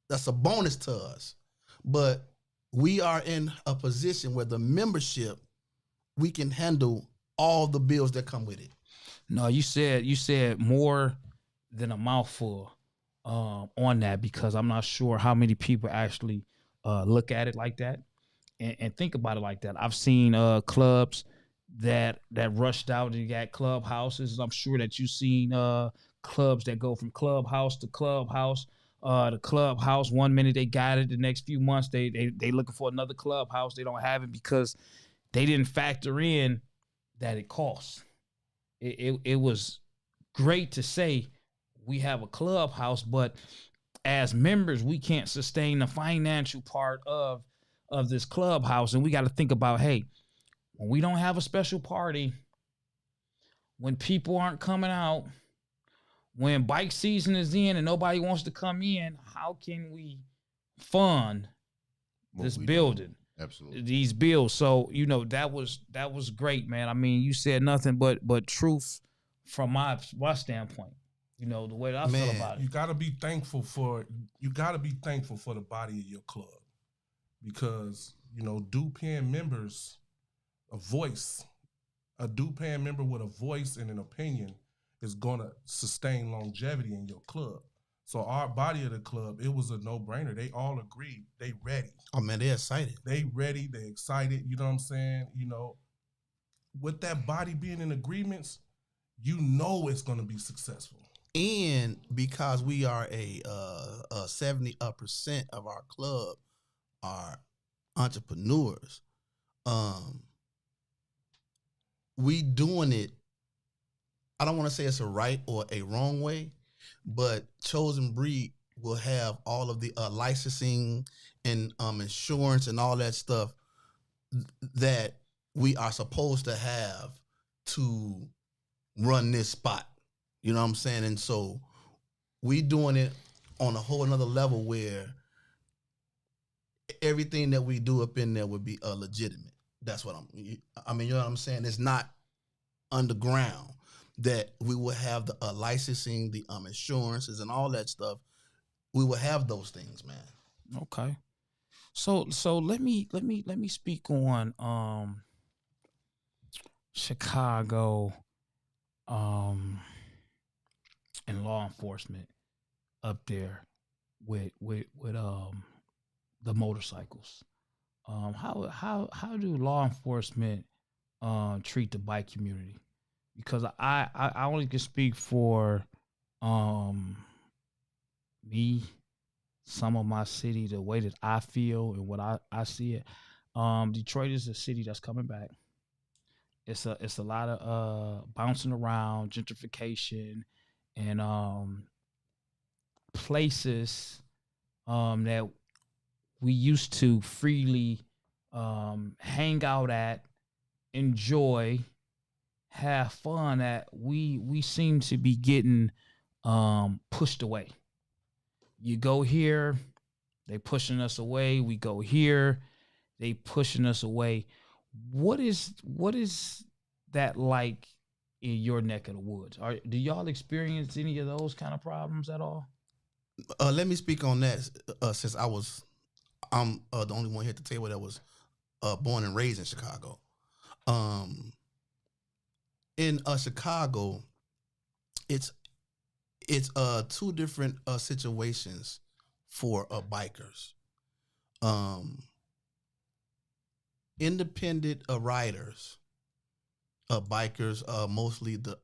That's a bonus to us. But we are in a position where the membership, we can handle all the bills that come with it. No, you said more than a mouthful on that, because I'm not sure how many people actually look at it like that and think about it like that. I've seen clubs that rushed out and got clubhouses. I'm sure that you've seen clubs that go from clubhouse to clubhouse. The clubhouse, 1 minute they got it, the next few months they looking for another clubhouse. They don't have it because they didn't factor in that it costs. It was great to say we have a clubhouse, but as members, we can't sustain the financial part of this clubhouse. And we got to think about, hey, when we don't have a special party, when people aren't coming out, when bike season is in and nobody wants to come in, how can we fund this building? Absolutely. These bills. So, that was great, man. I mean, you said nothing but truth from my standpoint. The way that I feel about it. You gotta be thankful for the body of your club, because, you know, due pen members, a due pen member with a voice and an opinion is going to sustain longevity in your club. So our body of the club, it was a no-brainer. They all agreed. They ready. Oh, man, they're excited. They ready. They excited. You know what I'm saying? You know, with that body being in agreements, you know it's going to be successful. And because we are a 70% of our club are entrepreneurs, we doing it. I don't want to say it's a right or a wrong way, but Chosen Breed will have all of the licensing and insurance and all that stuff that we are supposed to have to run this spot. You know what I'm saying? And so we doing it on a whole nother level where everything that we do up in there would be legitimate. That's what you know what I'm saying? It's not underground, that we will have the licensing, the insurances and all that stuff. We will have those things, man. Okay. So let me speak on Chicago and law enforcement up there with the motorcycles. How do law enforcement treat the bike community? Because I only can speak for me, some of my city, the way that I feel and what I see it. Detroit is a city that's coming back. It's a lot of bouncing around, gentrification, and places that we used to freely hang out at, enjoy, have fun at. We seem to be getting pushed away. You go here, they pushing us away. We go here, they pushing us away. What is that like in your neck of the woods? Do y'all experience any of those kind of problems at all? Let me speak on that since I'm the only one here at the table that was born and raised in Chicago. In Chicago, it's two different situations for bikers. Independent riders, bikers, mostly the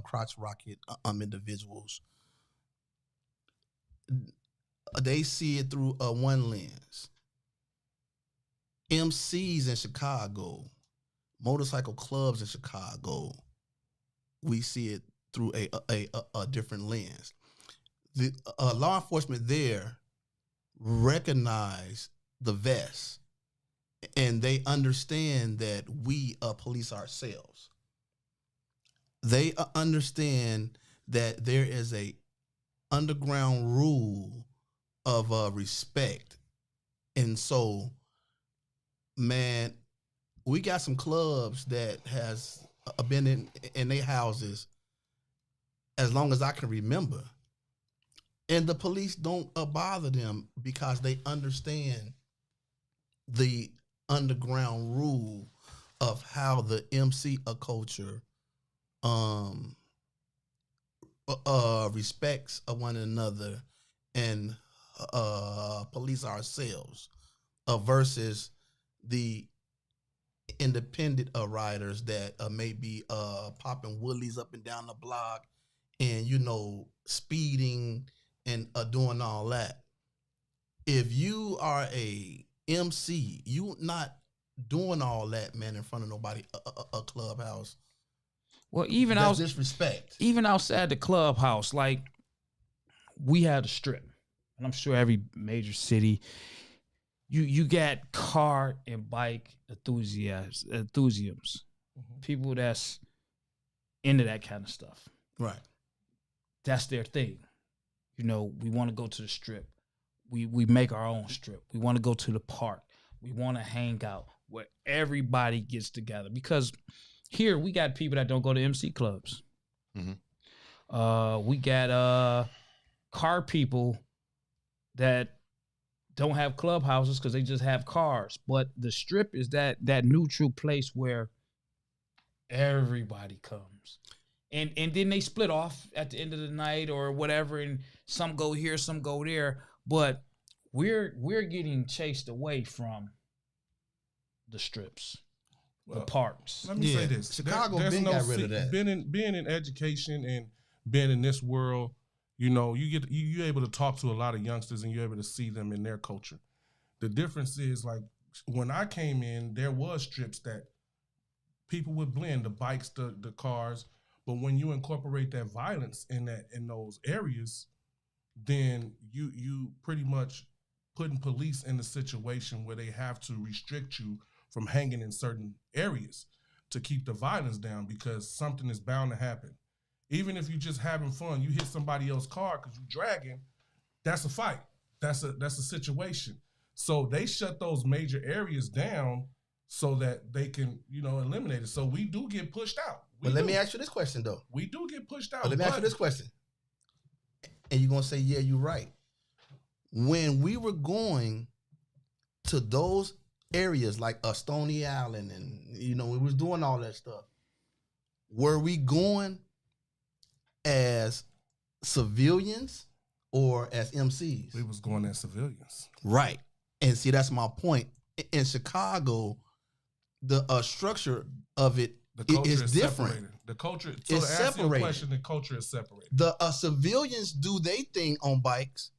crotch rocket individuals. They see it through one lens. MCs in Chicago, motorcycle clubs in Chicago, we see it through a different lens. The law enforcement there recognize the vest, and they understand that we police ourselves. They understand that there is a underground rule of respect. And so, man, we got some clubs that has been in their houses as long as I can remember. And the police don't bother them because they understand the underground rule of how the MC culture respects one another and police ourselves versus the independent riders that may be popping woolies up and down the block and, you know, speeding and doing all that. If you are a MC, you not doing all that, man, in front of nobody, a clubhouse. Well, that's disrespect. Even outside the clubhouse, like we had a strip, and I'm sure every major city, you got car and bike enthusiasts, people that's into that kind of stuff. Right. That's their thing. You know, we want to go to the strip. We make our own strip. We want to go to the park. We want to hang out where everybody gets together. Because here we got people that don't go to MC clubs. Mm-hmm. We got car people that don't have clubhouses because they just have cars. But the Strip is that neutral place where everybody comes. And then they split off at the end of the night or whatever, and some go here, some go there. But we're getting chased away from the strips, the parks. Let me say this: Chicago there's been no got rid of that. Being in education and being in this world, you know, you're able to talk to a lot of youngsters and you're able to see them in their culture. The difference is, like, when I came in, there was strips that people would blend the bikes, the cars. But when you incorporate that violence in those areas, then you pretty much putting police in a situation where they have to restrict you from hanging in certain areas to keep the violence down, because something is bound to happen. Even if you're just having fun, you hit somebody else's car because you're dragging, that's a fight. That's a situation. So they shut those major areas down so that they can, you know, eliminate it. So we do get pushed out. But let me ask you this question, though. We do get pushed out. But let me ask you this question. And you're going to say, yeah, you're right. When we were going to those areas like Stony Island and, you know, we was doing all that stuff, were we going as civilians or as MCs? We was going as civilians. Right. And see, that's my point. In Chicago, the structure of it is different. Separated. The culture is to answer separated. Your question, the culture is separated. The civilians do their thing on bikes,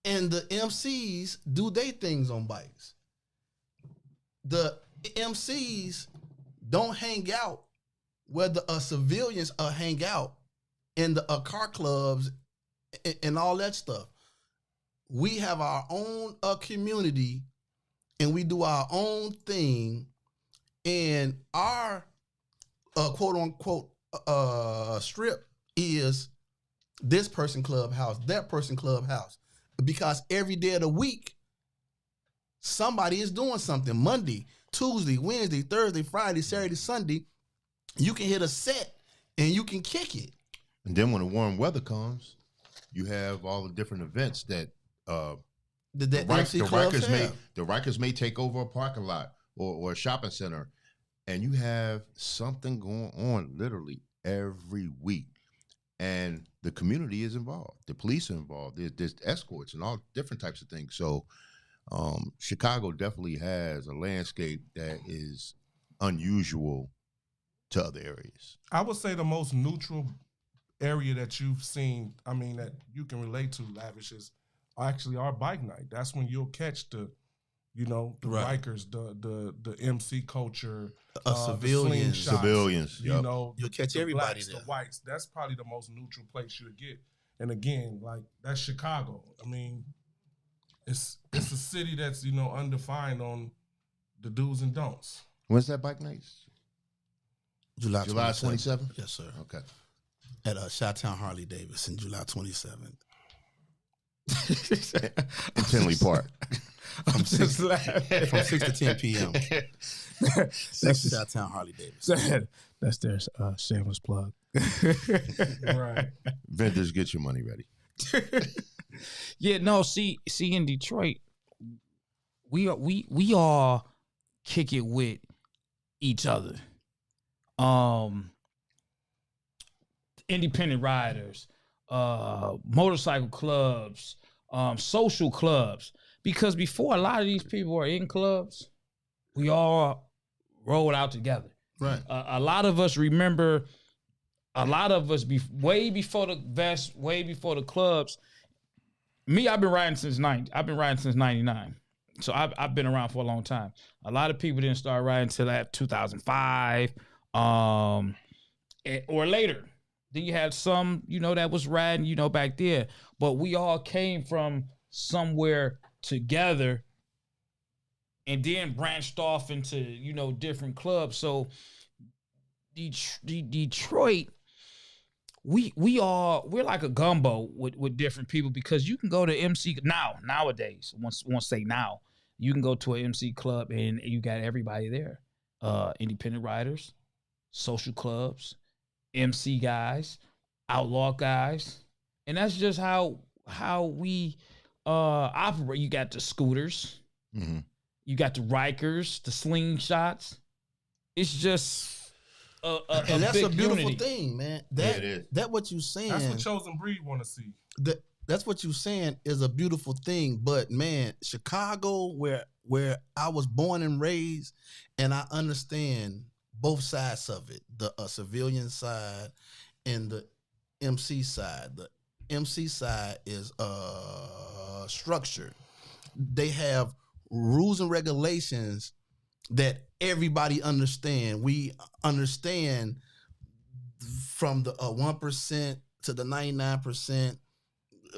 and the MCs do their things on bikes. The MCs don't hang out where the civilians hang out in the car clubs and all that stuff. We have our own community, and we do our own thing, and our quote unquote strip is this person clubhouse, that person clubhouse, because every day of the week somebody is doing something. Monday, Tuesday, Wednesday, Thursday, Friday, Saturday, Sunday, you can hit a set and you can kick it. And then when the warm weather comes, you have all the different events that the Rikers may take over a parking lot or a shopping center, and you have something going on literally every week. And the community is involved. The police are involved. There's escorts and all different types of things. So Chicago definitely has a landscape that is unusual to other areas. I would say the most neutral area that you've seen, I mean, that you can relate to, Lavish, is actually our bike night. That's when you'll catch the bikers, the MC culture, civilians, you know, you'll catch the everybody blacks, there. the whites. That's probably the most neutral place you'll get. And again, like, that's Chicago. I mean, it's a city that's, you know, undefined on the do's and don'ts. When's that bike night? July 27th? Yes, sir. Okay. At Chi-Town Harley Davidson, July 27th. In Tinley Park. From 6 to 10 p.m. That's Chi-Town Harley Davidson. That's their shameless plug. Right. Vendors, get your money ready. Yeah, no, see in Detroit, we all kick it with each other. Independent riders, motorcycle clubs, social clubs. Because before a lot of these people were in clubs, we all rolled out together. Right. A lot of us remember. A lot of us way before the vest, way before the clubs. Me, I've been riding since 99. So I've been around for a long time. A lot of people didn't start riding until that 2005 or later. Then you had some, you know, that was riding, you know, back there. But we all came from somewhere together and then branched off into, you know, different clubs. So Detroit, we're like a gumbo with different people, because you can go to MC nowadays. Once say now, you can go to an MC club and you got everybody there. Independent riders, social clubs, MC guys, outlaw guys, and that's just how we operate. You got the scooters, you got the Rikers, the slingshots. It's just and that's big a beautiful unity. thing, man. It is. That what you saying. That's what Chosen Breed want to see. That's what you saying is a beautiful thing. But man, Chicago, where I was born and raised, and I understand both sides of it, the civilian side and the MC side. The MC side is structured. They have rules and regulations that everybody understand. We understand from the 1% to the 99%,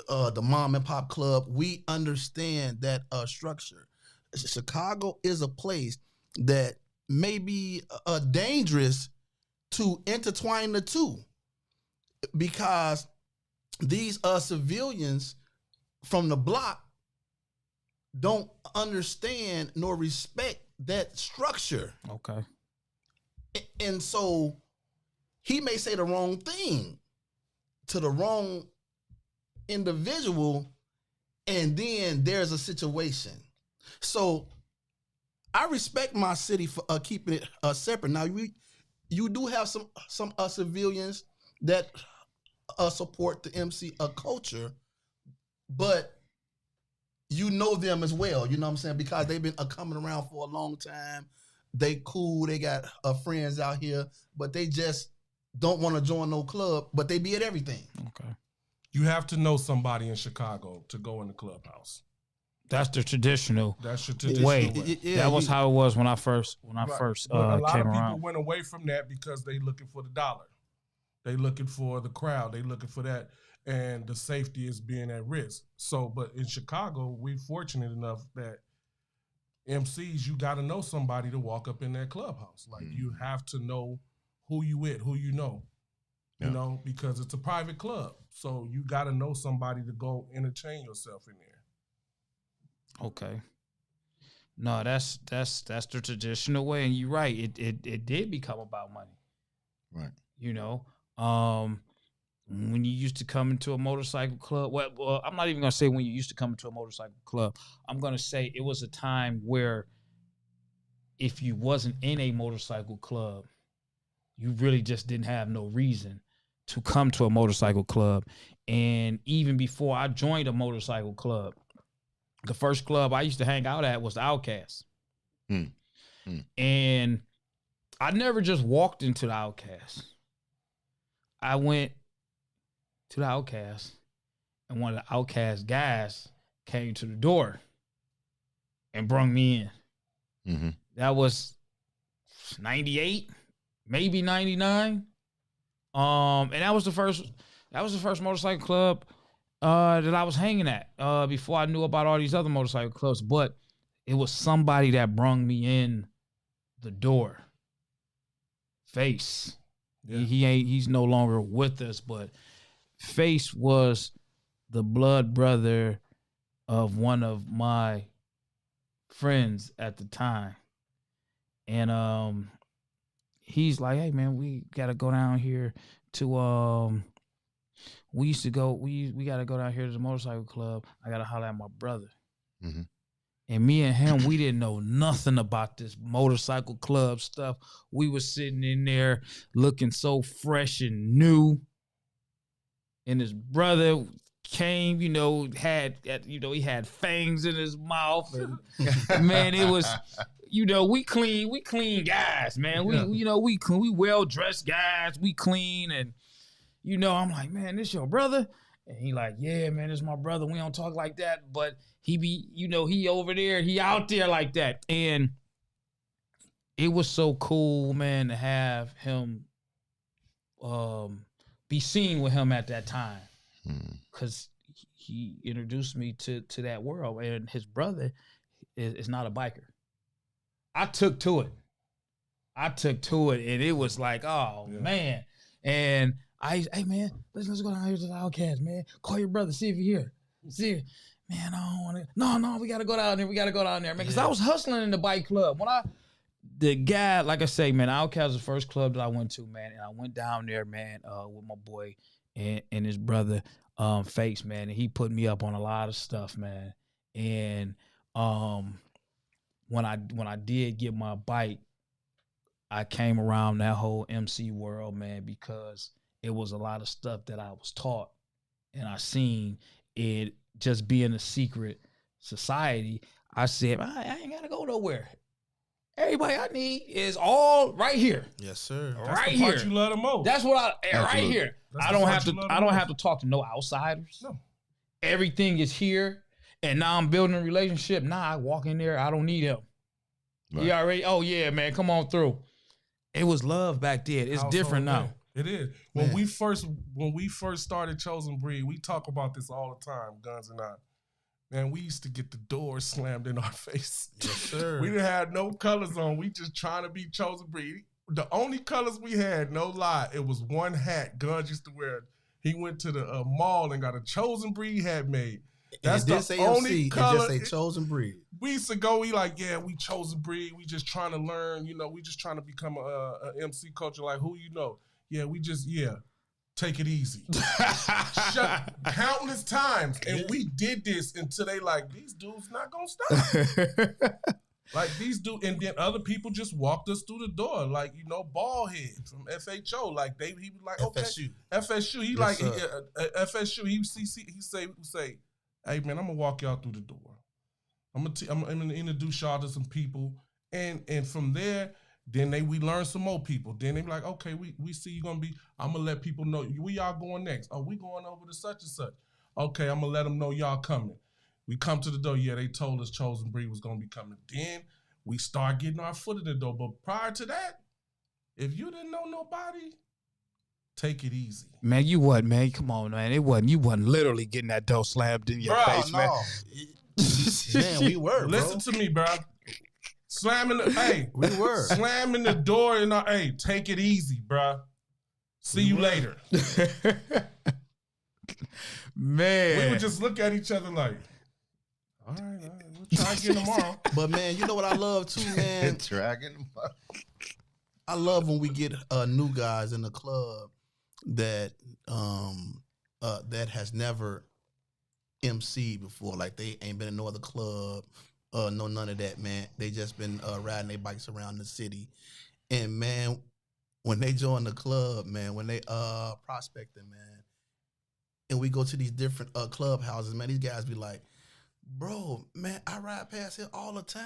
the mom and pop club. We understand that structure. Chicago is a place that may be dangerous to intertwine the two, because these civilians from the block don't understand nor respect that structure. Okay. And so he may say the wrong thing to the wrong individual, and then there's a situation. So I respect my city for keeping it separate. Now you do have some civilians that support the MC culture, but you know them as well. You know what I'm saying? Because they've been coming around for a long time. They cool. They got friends out here, but they just don't want to join no club, but they be at everything. Okay. You have to know somebody in Chicago to go in the clubhouse. That's the traditional. That's your traditional way. way. That was how it was when I first But a lot came of people around. went away from that because they looking for the dollar. They looking for the crowd. They looking for that. And the safety is being at risk. So, but in Chicago, we're fortunate enough that MCs, you got to know somebody to walk up in that clubhouse. Like, you have to know who you with, who you know. You know, because it's a private club. So you got to know somebody to go entertain yourself in there. Okay. No, that's the traditional way, and you're right. It did become about money. Right. You know, when you used to come into a motorcycle club. Well, I'm not even gonna say when you used to come into a motorcycle club. I'm gonna say it was a time where if you wasn't in a motorcycle club, you really just didn't have no reason to come to a motorcycle club. And even before I joined a motorcycle club, the first club I used to hang out at was the Outcast. And I never just walked into the Outcast. I went to the Outcast, and one of the Outcast guys came to the door and brung me in. That was 98, maybe 99. And that was the first motorcycle club that I was hanging at before I knew about all these other motorcycle clubs. But it was somebody that brung me in the door. Face. Yeah. He's no longer with us, but Face was the blood brother of one of my friends at the time. And he's like, hey man, we gotta go down here to we gotta go down here to the motorcycle club. I gotta holler at my brother. And me and him, we didn't know nothing about this motorcycle club stuff. We was sitting in there looking so fresh and new. And his brother came, he had fangs in his mouth. And man, it was, we clean guys, man. We well-dressed guys. We clean. And, I'm like, man, this your brother? And he like, yeah, man, this is my brother. We don't talk like that. But he be, he over there. He out there like that. And it was so cool, man, to have him be seen with him at that time. Because he introduced me to that world. And his brother is not a biker. I took to it. And it was like, oh, man. And hey man, let's go down here to the Outcast, man. Call your brother, see if you're here. See, man, I don't want to. No, we gotta go down there. Man, because I was hustling in the bike club. The guy, like I say, man, Outcast was the first club that I went to, man, and I went down there, man, with my boy and his brother. Fakes, man, and he put me up on a lot of stuff, man. And when I did get my bike, I came around that whole MC world, man, because it was a lot of stuff that I was taught and I seen it just being a secret society. I said, I ain't gotta go nowhere. Everybody I need is all right here. Yes, sir. That's Right the part here. you love the most. That's what right Absolutely. here. That's I the don't part have you to. love the I don't most. have to talk to no outsiders. No. Everything is here, and now I'm building a relationship. Now I walk in there. I don't need him. Right. He already. Oh yeah, man, come on through. It was love back then. It's Household different now. name. It is. When Man. we first started Chosen Breed, we talk about this all the time, Guns and I. Man, we used to get the doors slammed in our face. Yes, sir. We didn't have no colors on. We just trying to be Chosen Breed. The only colors we had, no lie, it was one hat Guns used to wear. He went to the mall and got a Chosen Breed hat made. That's and it the say only MC, color. It just say Chosen Breed. We used to go, we like, yeah, we Chosen Breed. We just trying to learn, we just trying to become a MC culture. Like, who you know? Yeah, take it easy. Countless times. And we did this until they like, these dudes not going to stop. Like, these dudes, and then other people just walked us through the door. Like, Ballhead from FHO. Like, he was like, okay. FSU. He Yes, like, sir. FSU, he say, hey, man, I'm going to walk y'all through the door. I'm gonna introduce y'all to some people, and from there, then we learn some more people. Then they be like, okay, we see you gonna be. I'm gonna let people know where y'all going next. Oh, we going over to such and such. Okay, I'm gonna let them know y'all coming. We come to the door. Yeah, they told us Chosen Breed was gonna be coming. Then we start getting our foot in the door. But prior to that, if you didn't know nobody, take it easy. Man, you wasn't, man. Come on, man. You wasn't literally getting that door slammed in your face, man. Man, we were, bro. Listen to me, bro. Slamming the door and hey, take it easy, bro. See you later. Man. We would just look at each other like, all right, we'll try again tomorrow. But man, you know what I love too, man? Dragon. I love when we get new guys in the club that that has never MC before. Like, they ain't been in no other club, no none of that, man. They just been riding their bikes around the city. And man, when they join the club, man, when they prospecting, man, and we go to these different clubhouses, man, these guys be like, bro, man, I ride past here all the time.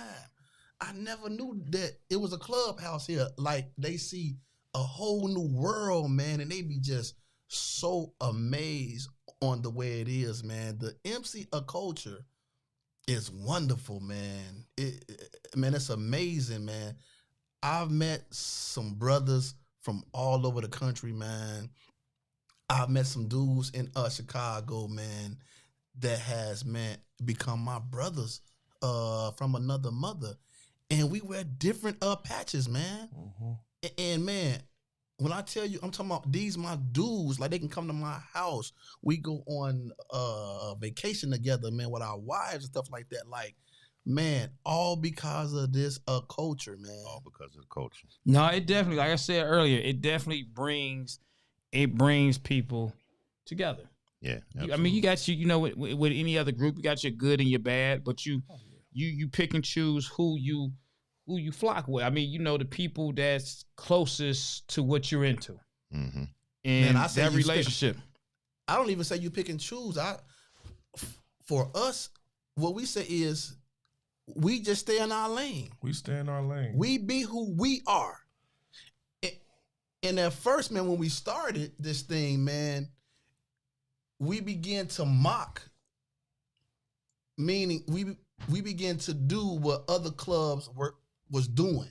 I never knew that it was a clubhouse here. Like, they see a whole new world, man, and they be just so amazed on the way it is, man. The MC culture is wonderful, man. It's amazing, man. I've met some brothers from all over the country, man. I've met some dudes in Chicago, man, that has, man, become my brothers from another mother. And we wear different patches, man. Mm-hmm. And man, when I tell you, I'm talking about these my dudes, like, they can come to my house. We go on vacation together, man, with our wives and stuff like that. Like, man, all because of this culture, man. All because of the culture. No, it definitely, like I said earlier, it definitely brings people together. Yeah, I mean, you got with any other group, you got your good and your bad, but you pick and choose who you flock with. I mean, the people that's closest to what you're into. Mm-hmm. And man, that relationship. I don't even say you pick and choose. For us, what we say is we just stay in our lane. We stay in our lane. We be who we are. And at first, man, when we started this thing, man, we began to mock, meaning we began to do what other clubs was doing.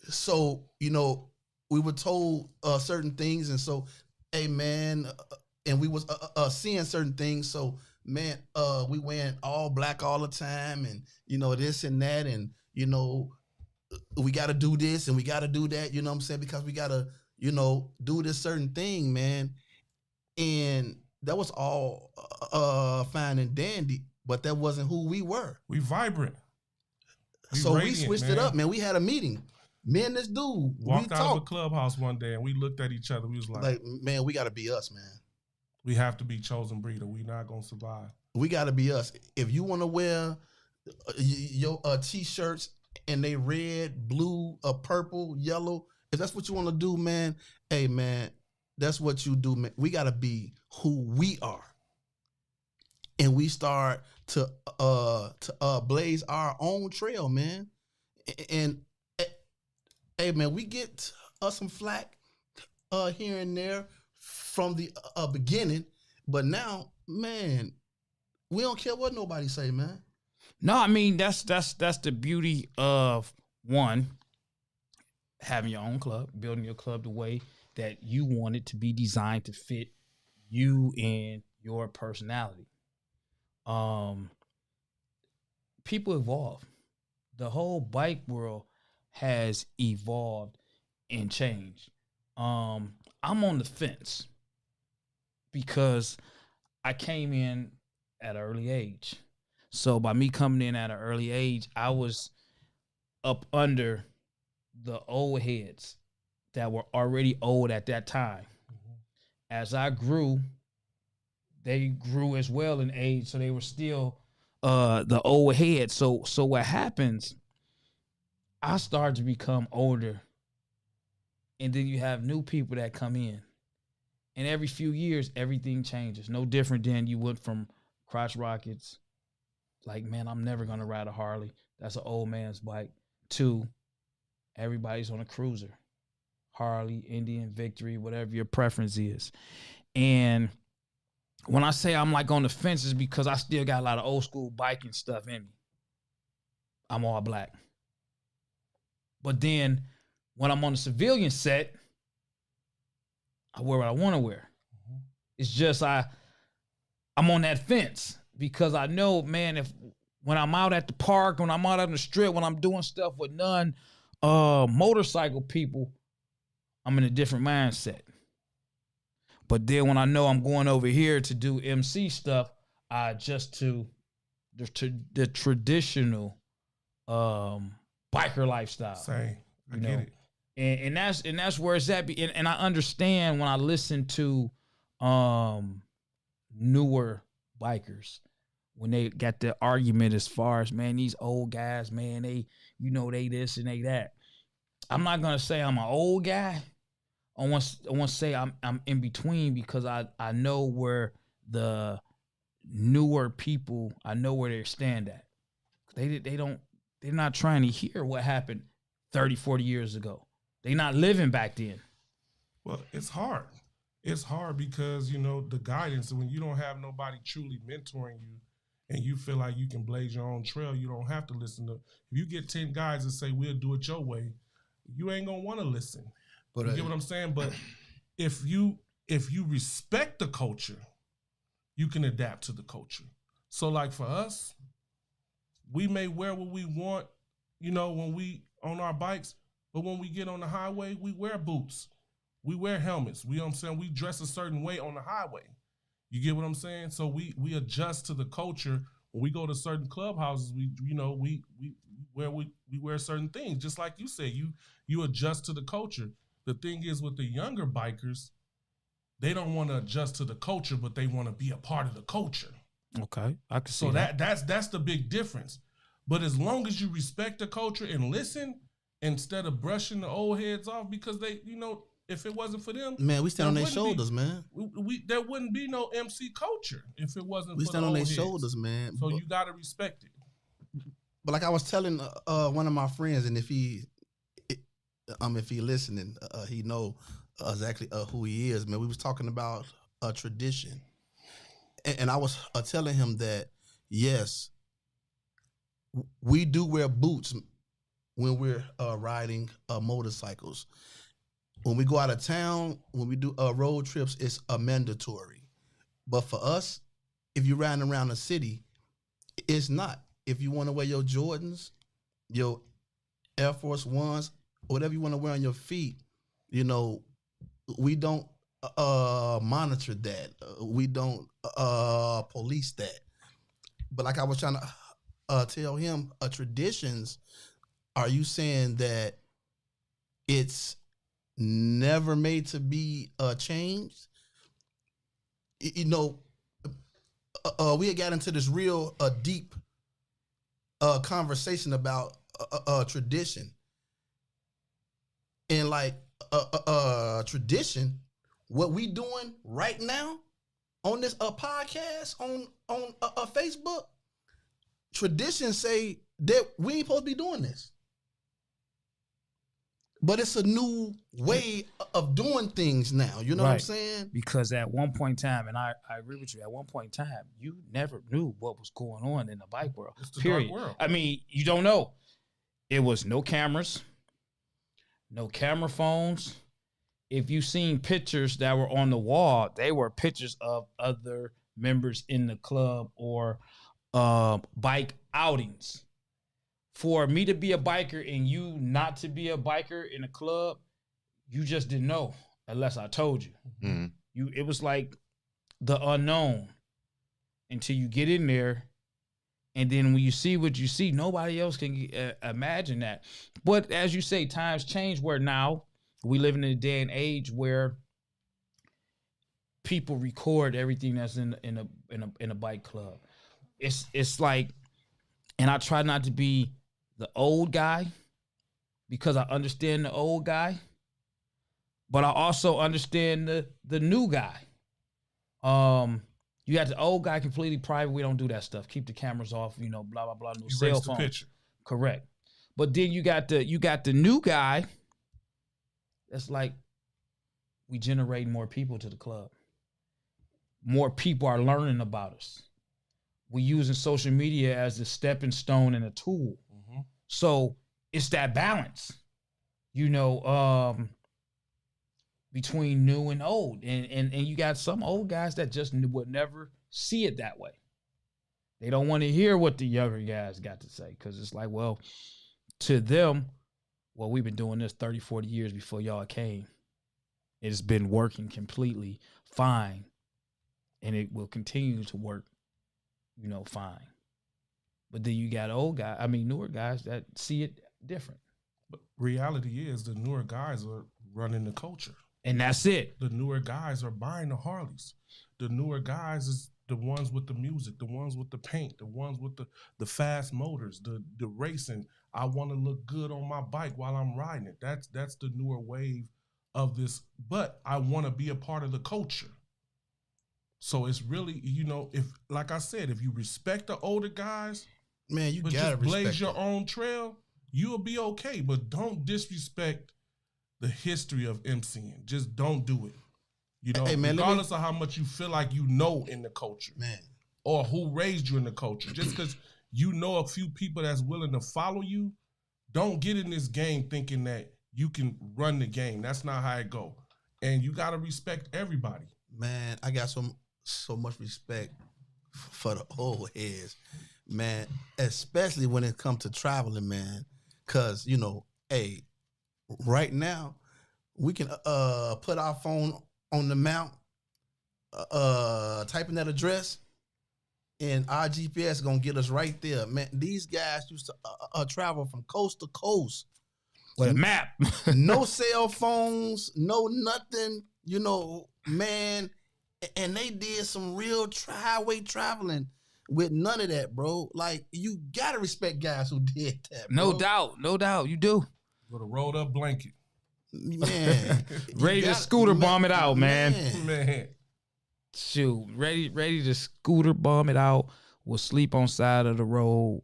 So, we were told certain things, and so, hey, man, and we was seeing certain things. So, man, we went all black all the time, and this and that, and we got to do this and we got to do that. You know what I'm saying? Because we got to, do this certain thing, man. And that was all fine and dandy, but that wasn't who we were. We vibrant. So we switched it up, man. We had a meeting. Me and this dude walked out of a clubhouse one day and we looked at each other. We was like, man, we got to be us, man. We have to be chosen breed, or we not gonna survive. We got to be us. If you want to wear your t-shirts and they red, blue, purple, yellow, if that's what you want to do, man, hey, man, that's what you do, man. We got to be who we are. And we start to blaze our own trail, man. And hey, man, we get some flack here and there from the beginning, but now, man, we don't care what nobody say, man. No, I mean that's the beauty of one, having your own club, building your club the way that you want it to be designed to fit you and your personality. People evolve. The whole bike world has evolved and changed. I'm on the fence because I came in at an early age. So by me coming in at an early age, I was up under the old heads that were already old at that time. Mm-hmm. As I grew, they grew as well in age, so they were still the old heads. So what happens, I started to become older, and then you have new people that come in. And every few years, everything changes. No different than you would from crotch rockets. Like, man, I'm never going to ride a Harley. That's an old man's bike. To everybody's on a cruiser. Harley, Indian, Victory, whatever your preference is. And when I say I'm like on the fence, it's because I still got a lot of old school biking stuff in me. I'm all black. But then when I'm on the civilian set, I wear what I want to wear. Mm-hmm. It's just I'm on that fence because I know, man, when I'm out at the park, when I'm out on the strip, when I'm doing stuff with motorcycle people, I'm in a different mindset. But then when I know I'm going over here to do MC stuff, I adjust to the traditional biker lifestyle. Same. I get it. And that's where it's at. And I understand when I listen to newer bikers, when they got the argument as far as, man, these old guys, man, they this and they that. I'm not gonna say I'm an old guy. I want to say I'm in between because I know where the newer people, I know where they stand at. They're not trying to hear what happened 30, 40 years ago. They're not living back then. Well, it's hard. It's hard because, the guidance, when you don't have nobody truly mentoring you and you feel like you can blaze your own trail, you don't have to listen to. If you get 10 guys that say, we'll do it your way, you ain't going to want to listen. But you get what I'm saying? But if you respect the culture, you can adapt to the culture. So like for us, we may wear what we want, when we on our bikes, but when we get on the highway, we wear boots. We wear helmets. You know what I'm saying? We dress a certain way on the highway. You get what I'm saying? So we adjust to the culture. When we go to certain clubhouses, we wear certain things. Just like you said, you adjust to the culture. The thing is with the younger bikers, they don't want to adjust to the culture, but they want to be a part of the culture. Okay, I can see so that's the big difference. But as long as you respect the culture and listen, instead of brushing the old heads off, because they, if it wasn't for them, man, we stand on their shoulders, man. There wouldn't be no MC culture if it wasn't. We for stand the on their heads. shoulders, man. So you gotta respect it. But like I was telling one of my friends, and if he listening, he know exactly who he is, man. We was talking about a tradition, and I was telling him that yes, we do wear boots when we're riding motorcycles. When we go out of town, when we do road trips, it's mandatory. But for us, if you're riding around the city, it's not. If you want to wear your Jordans, your Air Force Ones, whatever you want to wear on your feet, we don't monitor that. We don't police that. But like I was trying to tell him, traditions, are you saying that it's never made to be changed? you know, we had got into this real deep conversation about tradition. And like tradition, what we doing right now on this podcast on Facebook, tradition say that we ain't supposed to be doing this. But it's a new way of doing things now. You know what I'm saying? Because at one point in time, and I agree with you, at one point in time, you never knew what was going on in the bike world. It's the dark world. I mean, you don't know. It was no cameras, no camera phones. If you seen pictures that were on the wall, they were pictures of other members in the club or bike outings. For me to be a biker and you not to be a biker in a club, you just didn't know unless I told you. Mm-hmm. It was like the unknown until you get in there, and then when you see what you see, nobody else can imagine that. But as you say, times change. Where now we live in a day and age where people record everything that's in a bike club. It's like, and I try not to be the old guy because I understand the old guy, but I also understand the new guy. You got the old guy completely private. We don't do that stuff. Keep the cameras off, blah, blah, blah. No cell phone. The picture. Correct. But then you got the new guy that's like, we generate more people to the club. More people are learning about us. We using social media as a stepping stone and a tool. Mm-hmm. So it's that balance, between new and old. And you got some old guys that just would never see it that way. They don't want to hear what the younger guys got to say because it's like, well, to them, well, we've been doing this 30, 40 years before y'all came. It's been working completely fine, and it will continue to work, fine. But then you got newer guys that see it different. But reality is the newer guys are running the culture. And that's it. The newer guys are buying the Harleys. The newer guys is the ones with the music, the ones with the paint, the ones with the fast motors, the racing. I want to look good on my bike while I'm riding it. That's the newer wave of this. But I want to be a part of the culture. So it's really, if, like I said, if you respect the older guys, man, you but gotta just blaze respect your own trail, you'll be okay. But don't disrespect the history of MCing. Just don't do it. Hey, man, regardless of how much you feel like in the culture, man, or who raised you in the culture. Just because you know a few people that's willing to follow you, don't get in this game thinking that you can run the game. That's not how it go. And you gotta respect everybody. Man, I got so much respect for the old heads, man, especially when it comes to traveling, man. Cause hey, right now we can put our phone on the mount, type in that address, and our GPS gonna get us right there. Man, these guys used to travel from coast to coast with a map. No cell phones, no nothing, man. And they did some real highway traveling with none of that, bro. Like, you gotta respect guys who did that, bro. No doubt, you do. With a rolled up blanket. Man. Ready to scooter bomb it out, man. Man. Shoot, ready to scooter bomb it out. Will sleep on side of the road.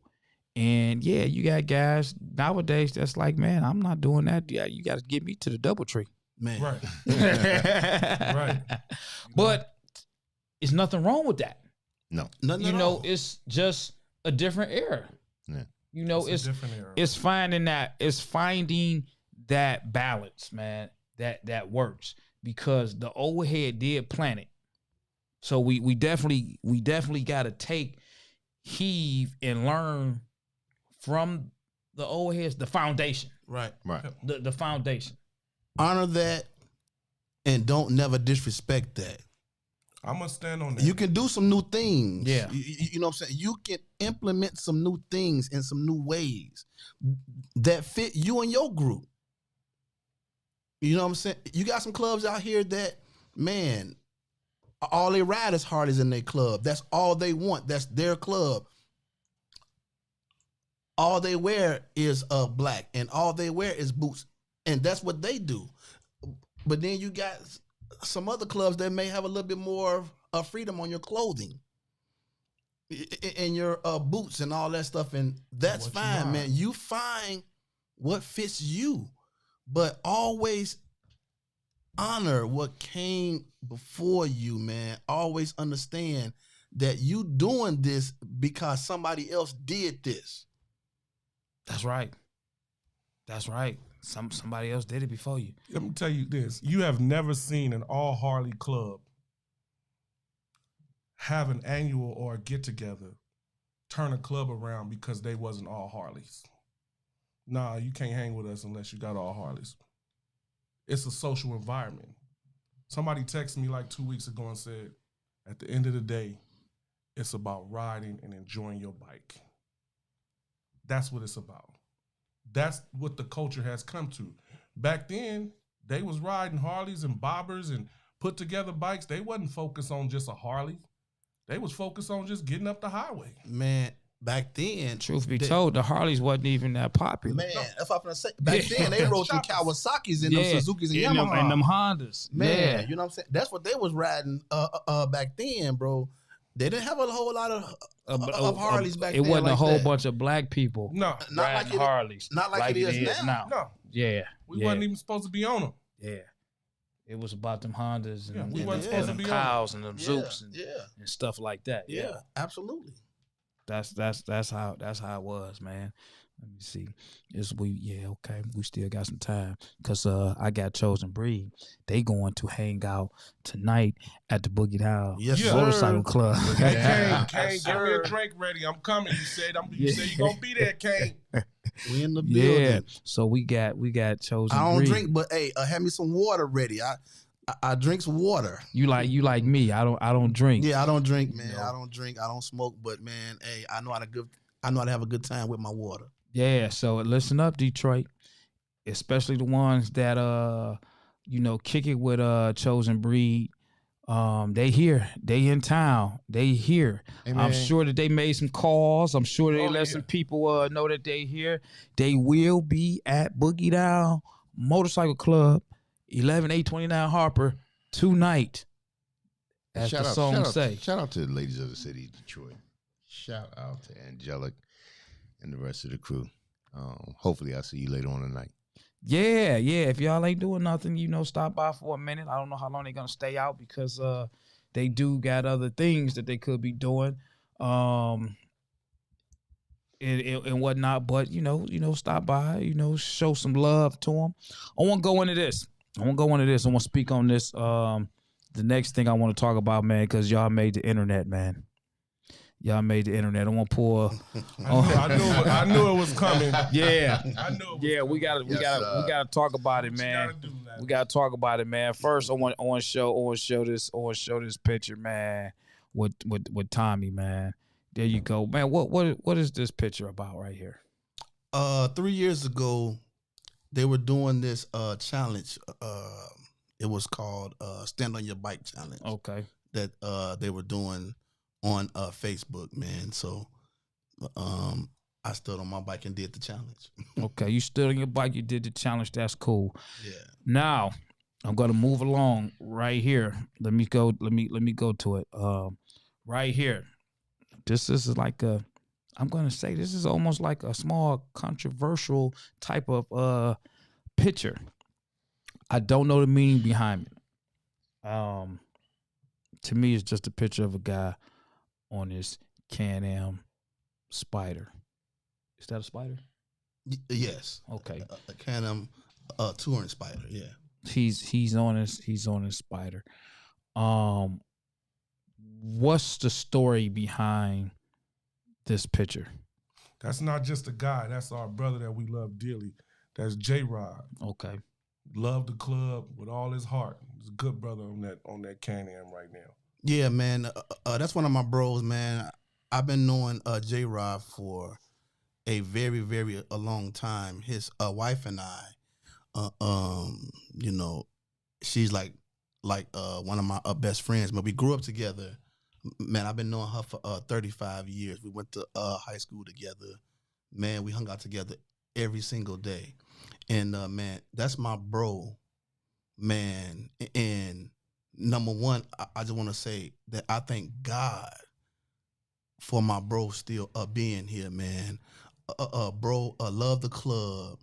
And yeah, you got guys nowadays that's like, man, I'm not doing that. Yeah, you got to get me to the DoubleTree. Man. Right. Right. But it's nothing wrong with that. No. Nothing at all. It's just a different era. Yeah. It's a different era. It's finding that balance, man, that works, because the old head did plant it. So we definitely got to take heave and learn from the old heads, the foundation. Right. The foundation. Honor that and don't never disrespect that. I'm going to stand on that. You can do some new things. Yeah. You know what I'm saying? You can implement some new things in some new ways that fit you and your group. You know what I'm saying? You got some clubs out here that, man, All they ride is Harleys in their club. That's all they want. That's their club. All they wear is black, and all they wear is boots, and that's what they do. But then you got some other clubs that may have a little bit more freedom on your clothing and your boots and all that stuff, and that's fine, man. You find what fits you, but always honor what came before you, man. Always understand that you doing this because somebody else did this. That's right. That's right. Somebody else did it before you. Let me tell you this. You have never seen an all Harley club have an annual or a get-together turn a club around because they wasn't all Harleys. Nah, you can't hang with us unless you got all Harleys. It's a social environment. Somebody texted me like 2 weeks ago and said, at the end of the day, it's about riding and enjoying your bike. That's what it's about. That's what the culture has come to. Back then, they was riding Harleys and bobbers and put together bikes. They wasn't focused on just a Harley. They was focused on just getting up the highway. Man, back then, truth be told, the Harleys wasn't even that popular. Man, that's what I'm gonna say. Back then, they rode through Kawasaki's and them Suzukis and Yamaha. And them Hondas. Man, you know what I'm saying? That's what they was riding back then, bro. They didn't have a whole lot of Harleys back then. It wasn't like a whole that. bunch of black people No, not like Harleys. Not like it is now. No. Yeah. We wasn't even supposed to be on them. Yeah. It was about them Hondas and, we wasn't and supposed to them be Cows and them Zoops and stuff like that. Yeah, absolutely. That's how it was, man. Let me see. Okay. We still got some time because I got Chosen Breed. They going to hang out tonight at the Boogie Down Motorcycle Club. Hey, Kane, get me a drink ready. I'm coming. You said you gonna be there, Kane. We in the building. Yeah. So we got Chosen Breed. I don't drink, but hey, have me some water ready. I drink some water. You like me. I don't drink. Yeah, I don't drink, man. No. I don't drink. I don't smoke. But man, hey, I know how to have a good time with my water. Yeah. So listen up, Detroit, especially the ones that kick it with Chosen Breed. They here. They in town. They here. Hey, I'm sure that they made some calls. I'm sure they let some people know that they here. They will be at Boogie Down Motorcycle Club, 11829 Harper tonight. As the song say. Shout out to the ladies of the city of Detroit. Shout out to Angelic and the rest of the crew. Hopefully I'll see you later on tonight. Yeah. If y'all ain't doing nothing, stop by for a minute. I don't know how long they're gonna stay out because they do got other things that they could be doing. And whatnot, but stop by, show some love to them. I want to go into this. I want to speak on this. The next thing I want to talk about, man, because y'all made the internet, man. Y'all made the internet. I want to pull. I knew it was coming. Yeah, I knew it was yeah. We gotta talk about it, man. We gotta talk about it, man. First, I want to show this picture, man. With Tommy, man. There you go, man. What is this picture about right here? 3 years ago, they were doing this challenge. It was called Stand on Your Bike Challenge. Okay. That they were doing on Facebook, man. So I stood on my bike and did the challenge. Okay, you stood on your bike, you did the challenge. That's cool. Yeah. Now I'm gonna move along right here. Let me go to it. Right here. This is like I'm gonna say this is almost like a small controversial type of picture. I don't know the meaning behind it. To me, it's just a picture of a guy on his Can-Am Spider. Is that a Spider? Yes. Okay. A Can-Am touring Spider. Yeah. He's on his Spider. What's the story behind this picture? That's not just a guy. That's our brother that we love dearly. That's J-Rod. Okay. Love the club with all his heart. He's a good brother on that Can-Am right now. Yeah, man. That's one of my bros, man. I've been knowing J-Rod for a very, very long time. His wife and I, she's like like one of my best friends. But we grew up together. Man, I've been knowing her for 35 years. We went to high school together. Man, we hung out together every single day. And man, that's my bro, man. And number one, I just want to say that I thank God for my bro still being here, man. Bro, love the club,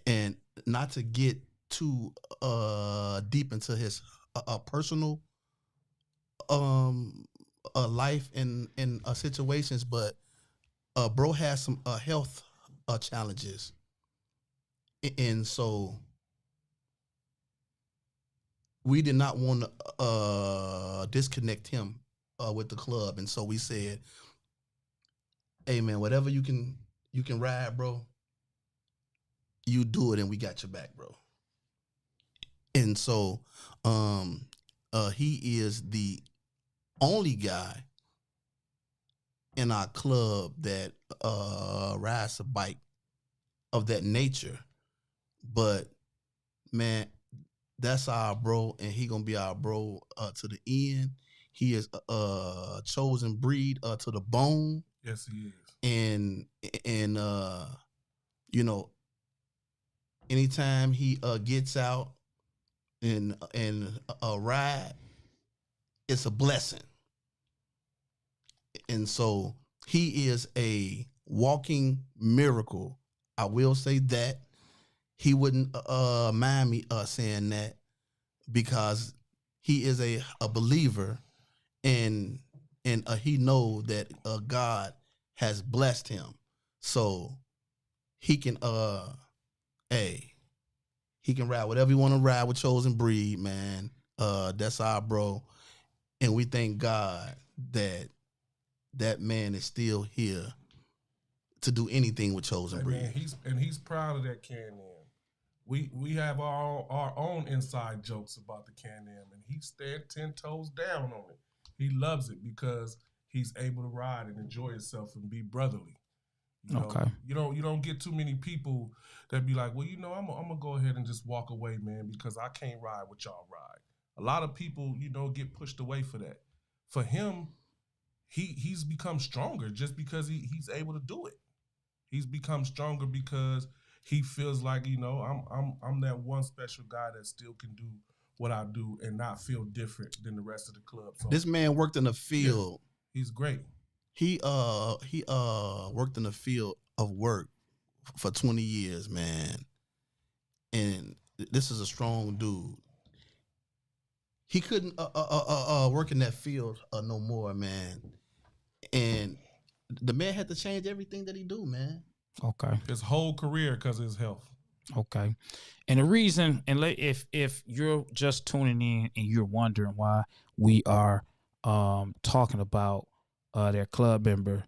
and not to get too deep into his personal life and situations, but bro has some health challenges, and so we did not want to disconnect him with the club, and so we said, "Hey man, whatever you can ride, bro. You do it, and we got your back, bro." And so, he is the only guy in our club that rides a bike of that nature. But man, that's our bro, and he gonna be our bro to the end. He is a chosen breed to the bone. Yes, he is. And you know, anytime he gets out and ride, it's a blessing. And so he is a walking miracle. I will say that. He wouldn't mind me saying that, because he is a believer, and he know that God has blessed him, so he can he can ride whatever you want to ride with Chosen Breed, man. That's our bro, and we thank God that that man is still here to do anything with Chosen Breed. Man, he's proud of that Can-Am. We have our own inside jokes about the Can-Am, and he stand 10 toes down on it. He loves it because he's able to ride and enjoy himself and be brotherly. You know, Okay. You don't get too many people that be like, well, I'm gonna go ahead and just walk away, man, because I can't ride what y'all ride. A lot of people, get pushed away for that. For him, he's become stronger just because he's able to do it. He's become stronger because he feels like, I'm that one special guy that still can do what I do and not feel different than the rest of the club. So this man worked in the field. Yeah, he's great. He worked in the field of work for 20 years, man. And this is a strong dude. He couldn't work in that field no more, man. And the man had to change everything that he do, man. Okay. His whole career because of his health. Okay. And the reason, and if you're just tuning in and you're wondering why we are talking about their club member,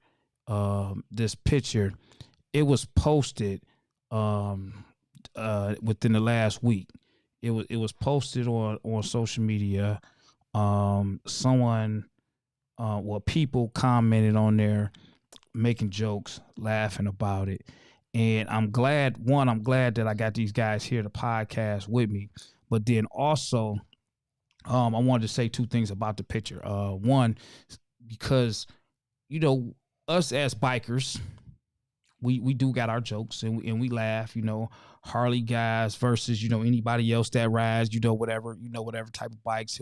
this picture, it was posted within the last week. It was posted on social media. People commented on there, making jokes, laughing about it. And I'm glad that I got these guys here to podcast with me. But then also, I wanted to say two things about the picture. One, because, us as bikers, we do got our jokes and we laugh, Harley guys versus, anybody else that rides, whatever type of bikes.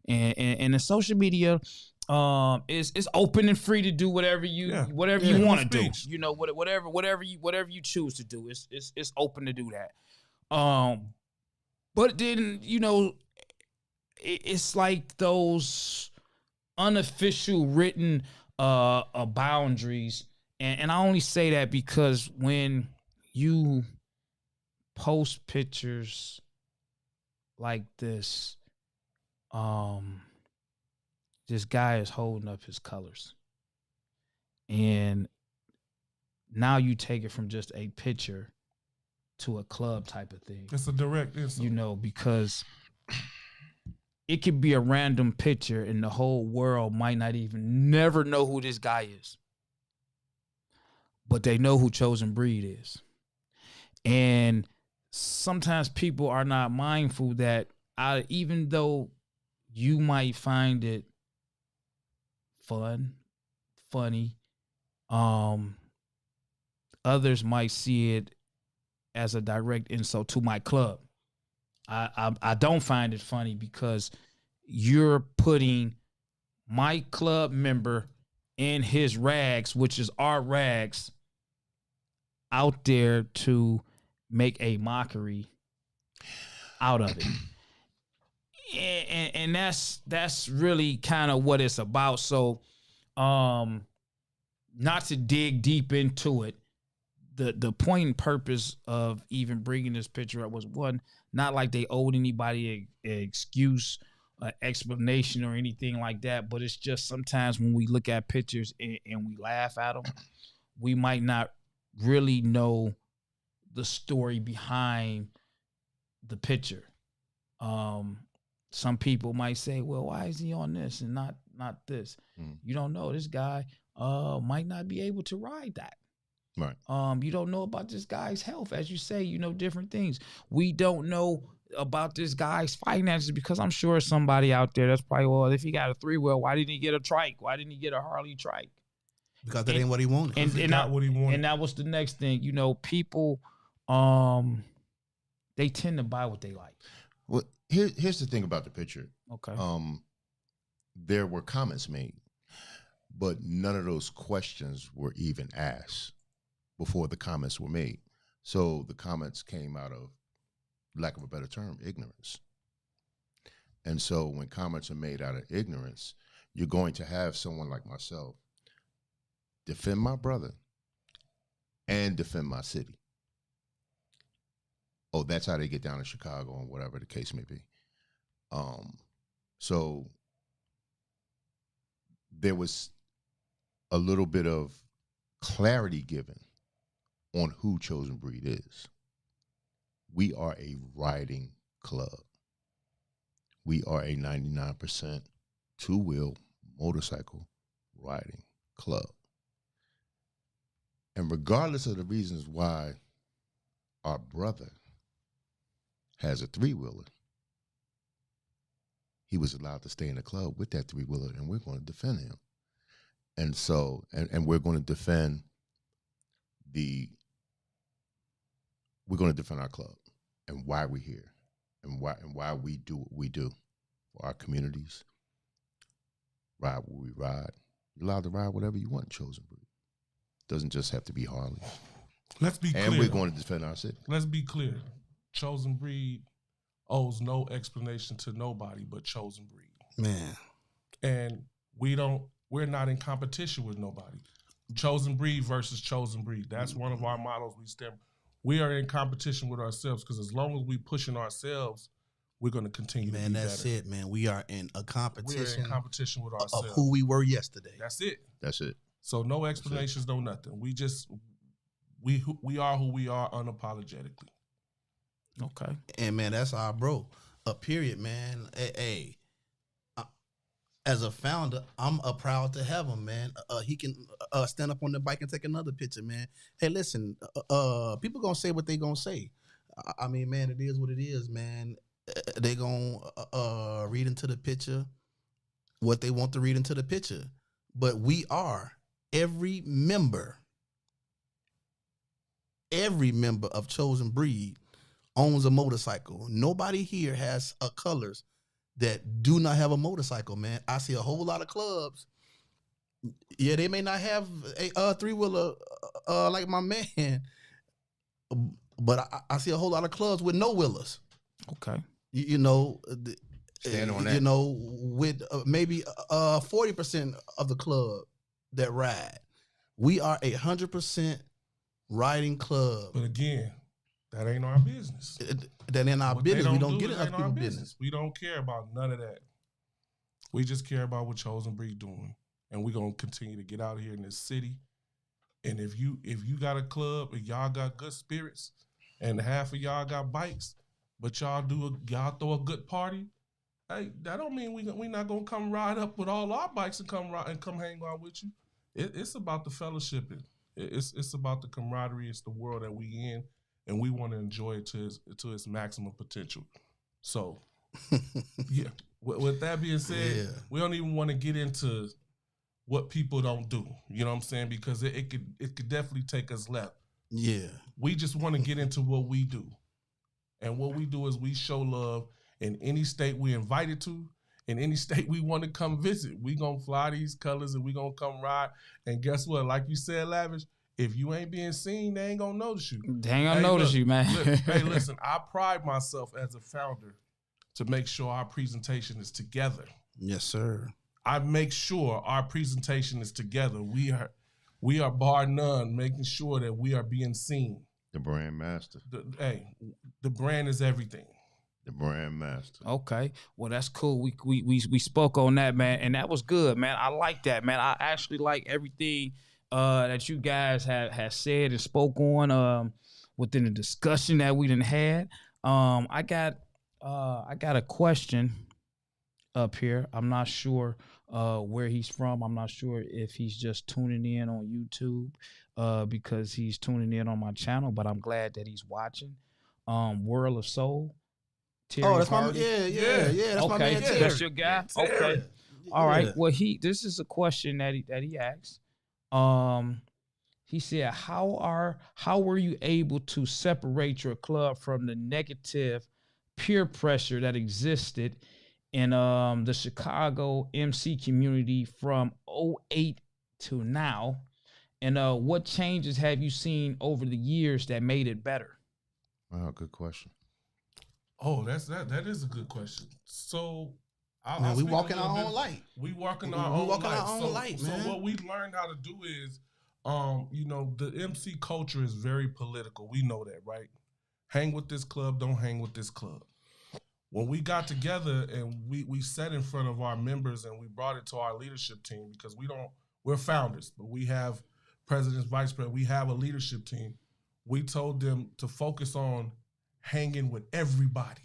And the social media, it's open and free to do whatever you want to do. Whatever you choose to do. It's open to do that. But then, it's like those unofficial written boundaries. And I only say that because when you post pictures like this, this guy is holding up his colors. And now you take it from just a picture to a club type of thing. It's a direct insult. Because it could be a random picture and the whole world might not even never know who this guy is. But they know who Chosen Breed is. And sometimes people are not mindful that even though you might find it funny, others might see it as a direct insult to my club. I don't find it funny because you're putting my club member in his rags, which is our rags, out there to make a mockery out of it. And that's really kind of what it's about. So not to dig deep into it, the point and purpose of even bringing this picture up was, one, not like they owed anybody an excuse, explanation, or anything like that, but it's just sometimes when we look at pictures and we laugh at them, we might not really know the story behind the picture. Some people might say, well, why is he on this and not this? You don't know. This guy might not be able to ride that. Right. You don't know about this guy's health. As you say, you know different things. We don't know about this guy's finances because I'm sure somebody out there that's probably, well, if he got a 3-wheel, why didn't he get a trike? Why didn't he get a Harley trike? Because that ain't what he wanted. And he got what he wanted. And that was the next thing. You know, people, they tend to buy what they like. Well, here's the thing about the picture. Okay. There were comments made, but none of those questions were even asked before the comments were made. So the comments came out of, lack of a better term, ignorance. And so when comments are made out of ignorance, you're going to have someone like myself defend my brother and defend my city. Oh, that's how they get down in Chicago and whatever the case may be. So there was a little bit of clarity given on who Chosen Breed is. We are a riding club. We are a 99% two-wheel motorcycle riding club. And regardless of the reasons why our brother has a 3-wheeler, he was allowed to stay in the club with that 3-wheeler, and we're going to defend him. And so, and we're going to defend our club and why we're here and why we do what we do for our communities. Ride where we ride. You're allowed to ride whatever you want, Chosen Breed. Doesn't just have to be Harley. Let's be clear. And we're going to defend our city. Let's be clear. Chosen Breed owes no explanation to nobody but Chosen Breed. Man. And we're not in competition with nobody. Chosen Breed versus Chosen Breed. That's one of our models we stand. We are in competition with ourselves because as long as we pushing ourselves, we're going to continue to be better. Man, that's it, man. We are in a competition. We're in competition with ourselves. Of who we were yesterday. That's it. That's it. So no explanations, no nothing. We are who we are unapologetically. Okay. And man, that's our bro. Period, man. Hey, as a founder, I'm proud to have him, man. He can stand up on the bike and take another picture, man. Hey, listen, people gonna say what they gonna say. I mean, man, it is what it is, man. They gonna read into the picture what they want to read into the picture. But we are every member of Chosen Breed owns a motorcycle. Nobody here has colors that do not have a motorcycle, man. I see a whole lot of clubs. Yeah, they may not have a 3-wheeler like my man, but I see a whole lot of clubs with no wheelers. Okay. You know, stand on that. You know, with maybe 40% of the club that ride. We are 100% riding club. But again, that ain't our business. That ain't our business. We don't get it other people's business. We don't care about none of that. We just care about what Chosen Breed doing. And we're gonna continue to get out here in this city. And if you got a club and y'all got good spirits and half of y'all got bikes, but y'all throw a good party, hey, that don't mean we not gonna come ride up with all our bikes and come hang out with you. It's about the fellowshipping. It's about the camaraderie. It's the world that we in, and we want to enjoy it to its maximum potential. So Yeah. With that being said, we don't even want to get into what people don't do. You know what I'm saying? Because it could definitely take us left. Yeah. We just want to get into what we do. And what we do is we show love in any state we invited to, in any state we want to come visit. We gonna fly these colors and we gonna come ride. And guess what? Like you said, Lavish, if you ain't being seen, they ain't gonna notice you. They ain't gonna notice you, man. Hey, listen, I pride myself as a founder to make sure our presentation is together. Yes, sir. I make sure our presentation is together. We are bar none, making sure that we are being seen. The brand master. The brand is everything. The brand master. Okay, well that's cool. We spoke on that, man, and that was good, man. I like that, man. I actually like everything that you guys have said and spoke on within the discussion that we done had. I got a question up here. I'm not sure where he's from. I'm not sure if he's just tuning in on YouTube because he's tuning in on my channel, but I'm glad that he's watching. World of Soul. Terry that's Hardy. yeah. That's my man. Terry. That's your guy. Terry. Okay. All right. Well, this is a question that he asked. He said, "How were you able to separate your club from the negative peer pressure that existed in the Chicago MC community from 2008 to now? And what changes have you seen over the years that made it better?" Wow, good question. Oh, that is a good question. So, we walk in our own light. We walk in our own light. So what we learned how to do is, the MC culture is very political. We know that, right? Hang with this club, don't hang with this club. When we got together and we sat in front of our members and we brought it to our leadership team, because we're founders, but we have presidents, vice presidents, we have a leadership team. We told them to focus on hanging with everybody.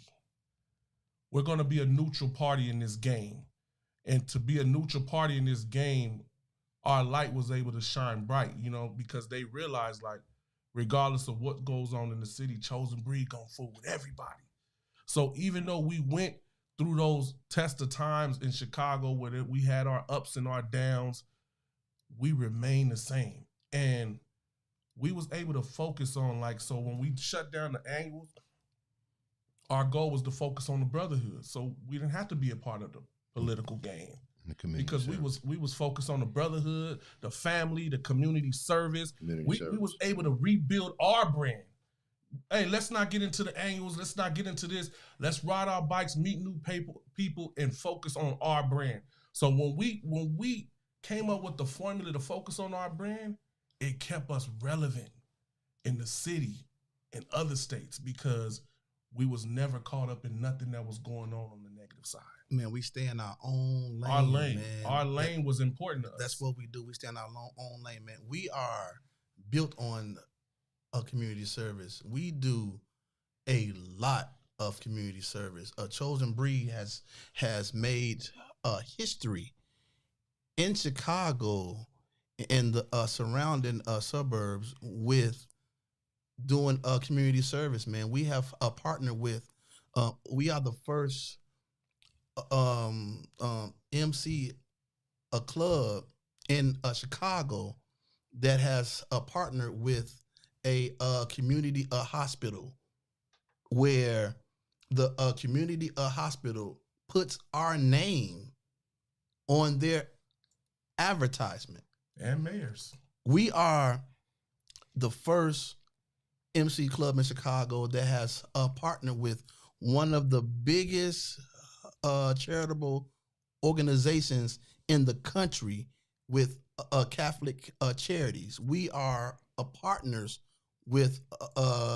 We're going to be a neutral party in this game. And to be a neutral party in this game, our light was able to shine bright, because they realized, like, regardless of what goes on in the city, Chosen Breed gonna fool with everybody. So even though we went through those test of times in Chicago where we had our ups and our downs, we remained the same. And we was able to focus on, so when we shut down the annuals, our goal was to focus on the brotherhood. So we didn't have to be a part of the political game. Because we was focused on the brotherhood, the family, the community service. We was able to rebuild our brand. Hey, let's not get into the annuals. Let's not get into this. Let's ride our bikes, meet new people, and focus on our brand. So when we came up with the formula to focus on our brand, it kept us relevant in the city and other states because we was never caught up in nothing that was going on the negative side. Man, we stay in our own lane. Man. Our lane was important to us. That's what we do. We stay in our own lane, man. We are built on a community service. We do a lot of community service. Chosen Breed has made history in Chicago and the surrounding suburbs with doing community service, man. We have a partner with, we are the first MC a club in Chicago that has a partner with a community hospital, where the community hospital puts our name on their advertisement. And mayors. We are the first MC club in Chicago that has a partner with one of the biggest charitable organizations in the country with Catholic charities. We are partners with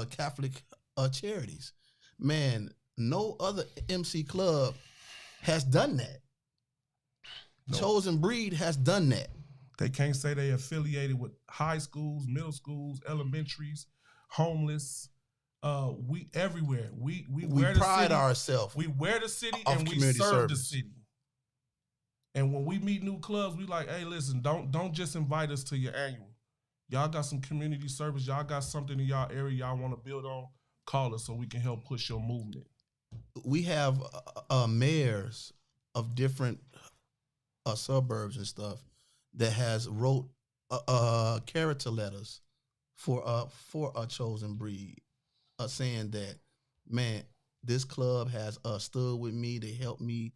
Catholic charities. Man, no other MC club has done that. No. Chosen Breed has done that. They can't say they affiliated with high schools, middle schools, elementaries, homeless. We everywhere. We pride ourselves. We wear the city and we serve the city. And when we meet new clubs, we like, hey, listen, don't just invite us to your annual. Y'all got some community service. Y'all got something in y'all area y'all want to build on. Call us so we can help push your movement. we have mayors of different suburbs and stuff that has wrote character letters for a chosen breed, saying that, man, this club has stood with me. They helped me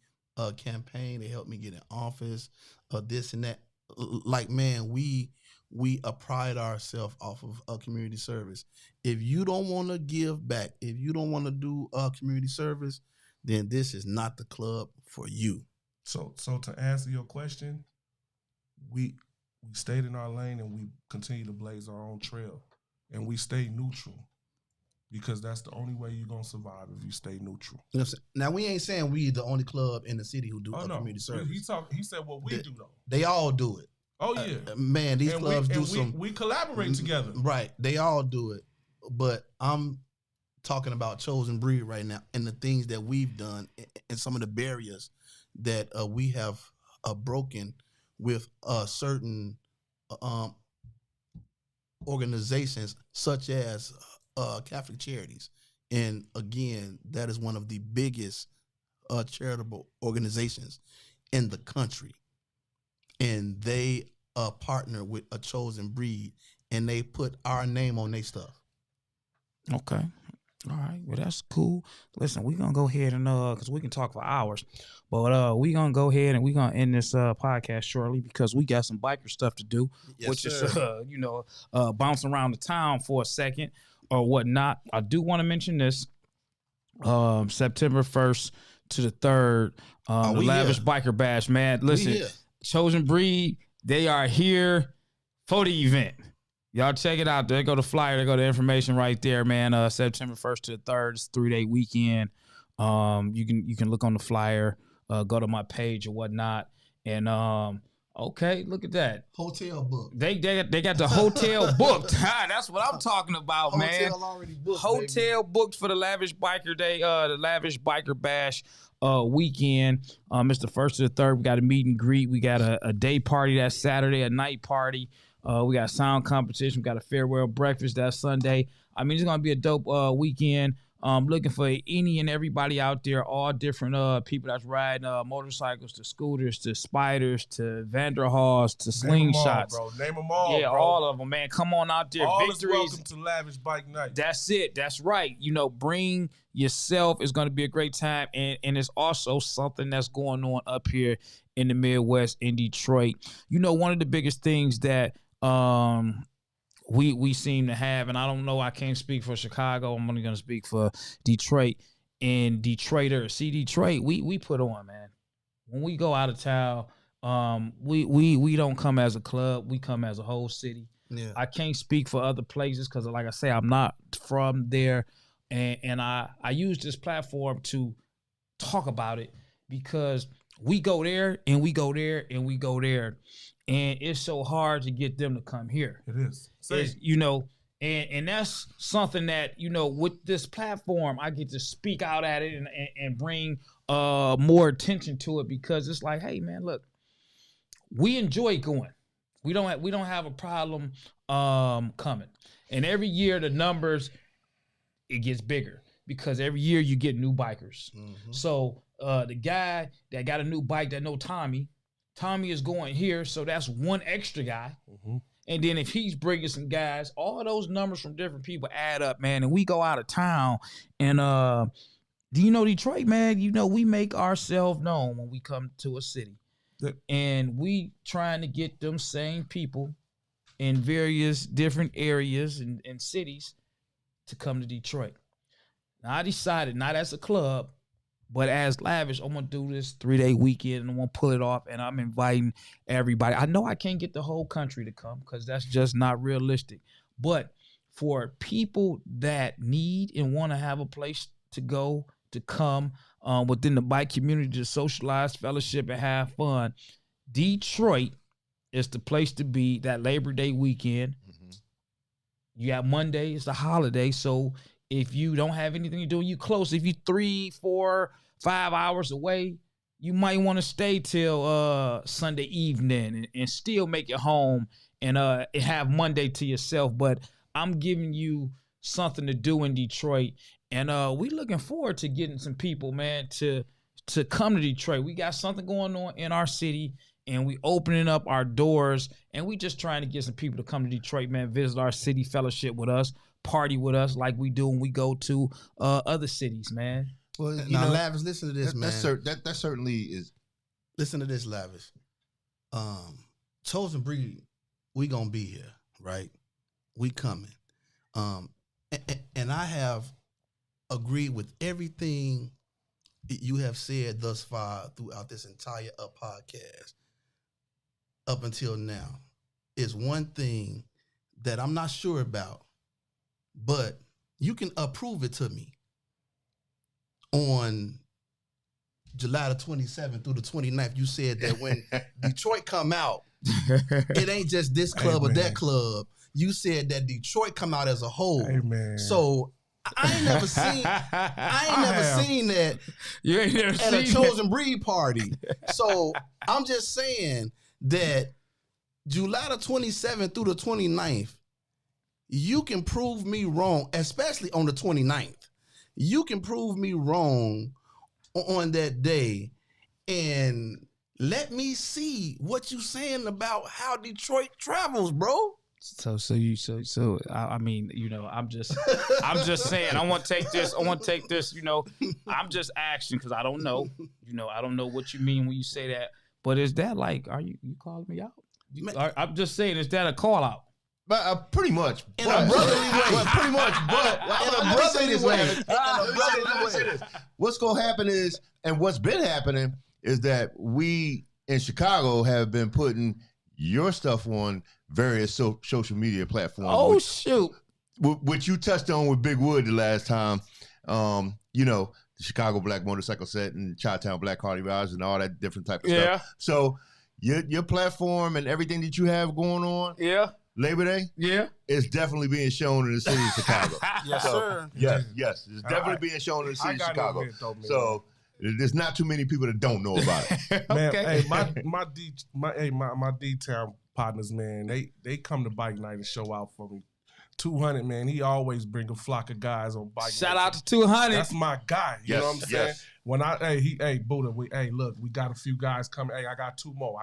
campaign. They helped me get in office. This and that. Like, man, we pride ourselves off of community service. If you don't want to give back, if you don't want to do community service, then this is not the club for you. So to answer your question, we stayed in our lane and we continue to blaze our own trail, and we stay neutral, because that's the only way you're gonna survive, if you stay neutral. You know what I'm saying? Now, we ain't saying we the only club in the city who do community service. He said what we do though. They all do it. Oh yeah, man. These clubs we collaborate together. Right, they all do it. But I'm talking about Chosen Breed right now, and the things that we've done, and some of the barriers that we have broken with certain organizations, such as Catholic Charities. And again, that is one of the biggest charitable organizations in the country. And they partner with a Chosen Breed, and they put our name on their stuff. Okay. All right. Well, that's cool. Listen, we're going to go ahead and, because we can talk for hours, but we're going to go ahead and we're going to end this podcast shortly, because we got some biker stuff to do, which sir. Is, bouncing around the town for a second or whatnot. I do want to mention this, September 1st to the 3rd, the Lavish Biker Bash, man. Listen, Chosen Breed, they are here for the event. Y'all check it out. There go the flyer. There go the information right there, man. September 1st to the 3rd. It's a 3-day weekend. You can look on the flyer, go to my page or whatnot. And okay, look at that. Hotel booked. They got the hotel booked. That's what I'm talking about, man. Hotel already booked. Hotel booked for the Lavish Biker Day, the Lavish Biker Bash weekend. It's the 1st to the 3rd. We got a meet and greet. We got a day party that Saturday, a night party. We got sound competition. We got a farewell breakfast that Sunday. I mean, it's going to be a dope weekend. Looking for any and everybody out there, all different people that's riding motorcycles, to scooters, to spiders, to Vanderhaals, to slingshots. Name them all, yeah, bro. all of them, man. Come on out there. All Victories. is welcome to Lavish Bike Night. That's it. That's right. Bring yourself. It's going to be a great time. And it's also something that's going on up here in the Midwest, in Detroit. One of the biggest things that we seem to have, and I don't know, I can't speak for Chicago. I'm only going to speak for Detroit. And Detroiters, see, Detroit, we put on, man. When we go out of town, we don't come as a club. We come as a whole city. Yeah. I can't speak for other places because, like I say, I'm not from there. And I use this platform to talk about it, because we go there and we go there and we go there. And it's so hard to get them to come here. It is. And that's something that, with this platform, I get to speak out at it and bring more attention to it, because it's like, hey, man, look, we enjoy going. We don't have a problem coming. And every year the numbers, it gets bigger, because every year you get new bikers. Mm-hmm. So the guy that got a new bike that know Tommy is going here, so that's one extra guy. Mm-hmm. And then if he's bringing some guys, all of those numbers from different people add up, man. And we go out of town, and Detroit, man, we make ourselves known when we come to a city. Yep. And we trying to get them same people in various different areas and cities to come to Detroit. Now, I decided, not as a club, but as Lavish, I'm going to do this 3-day weekend, and I'm going to pull it off, and I'm inviting everybody. I know I can't get the whole country to come, because that's just not realistic. But for people that need and want to have a place to go, to come within the bike community, to socialize, fellowship, and have fun, Detroit is the place to be that Labor Day weekend. Mm-hmm. You got Monday, it's a holiday, so if you don't have anything to do, you close. If you 3, 4, 5 hours away, you might want to stay till Sunday evening and still make it home and have Monday to yourself. But I'm giving you something to do in Detroit, And we looking forward to getting some people, man, to come to Detroit. We got something going on in our city, and we opening up our doors, and we just trying to get some people to come to Detroit, man, visit our city, fellowship with us, party with us like we do when we go to other cities, man. Well, now, Lavish, listen to this, man. That certainly is. Listen to this, Lavish. Chosen Breed, we gonna be here, right? We coming. And I have agreed with everything you have said thus far throughout this entire podcast up until now. Is one thing that I'm not sure about, but you can approve it to me. On July the 27th through the 29th, you said that when Detroit come out, it ain't just this club or that club. You said that Detroit come out as a whole. Amen. So I ain't never seen that You ain't never at seen a Chosen Breed party. So I'm just saying that July the 27th through the 29th, you can prove me wrong, especially on the 29th. You can prove me wrong on that day and let me see what you saying about how Detroit travels, bro. So I mean, you know, I'm just saying, I want to take this, you know, I'm just asking because I don't know, you know, I don't know what you mean when you say that, but is that like, are you calling me out? I'm just saying, is that a call out? But pretty much. In a brotherly way. Pretty much. But In a brotherly way. What's going to happen is, and what's been happening is that we in Chicago have been putting your stuff on various social media platforms. Oh, shoot. Which you touched on with Big Wood the last time. You know, the Chicago Black Motorcycle Set and Chi-Town Black Cardi Rides and all that different type of stuff. So your platform and everything that you have going on. Yeah. Labor Day, it's definitely being shown in the city of Chicago. Yes, sir. Yes, it's definitely being shown in the city of Chicago. So there's not too many people that don't know about it. Man, Okay. hey, my D-Town partners, man, they come to bike night and show out for me. 200, man, he always bring a flock of guys on bike Shout night. out to 200. That's my guy. You know what I'm saying? When Buddha, look, we got a few guys coming. Hey, I got two more.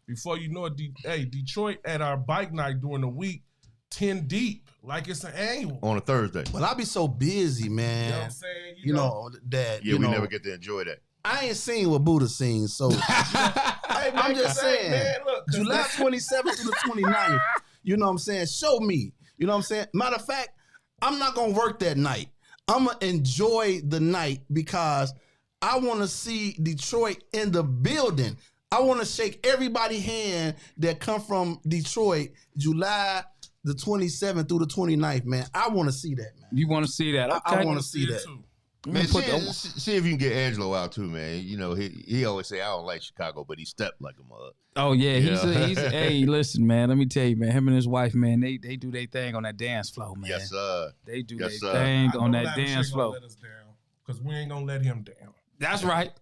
Before you know it, Detroit at our bike night during the week, 10 deep, like it's an annual. On a Thursday. But I be so busy, man. You know what I'm saying? You know that. Yeah, we never get to enjoy that. I ain't seen what Buddha seen, so I'm just saying. Man, look, July 27th to the 29th, you know what I'm saying? Show me. You know what I'm saying? Matter of fact, I'm not going to work that night. I'm going to enjoy the night because I want to see Detroit in the building. I want to shake everybody's hand that come from Detroit, July the 27th through the 29th, man. I want to see that, man. You want to see that? Okay. I want to see that. too. Man, see if you can get Angelo out too, man. You know, he always say, I don't like Chicago, but he stepped like a mug. Oh, yeah. He's hey, listen, man. Let me tell you, man. Him and his wife, man, they do their thing on that dance floor, man. Yes, sir. They do Yes, their sir. thing on that dance floor. Let us down because we ain't going to let him down. That's right.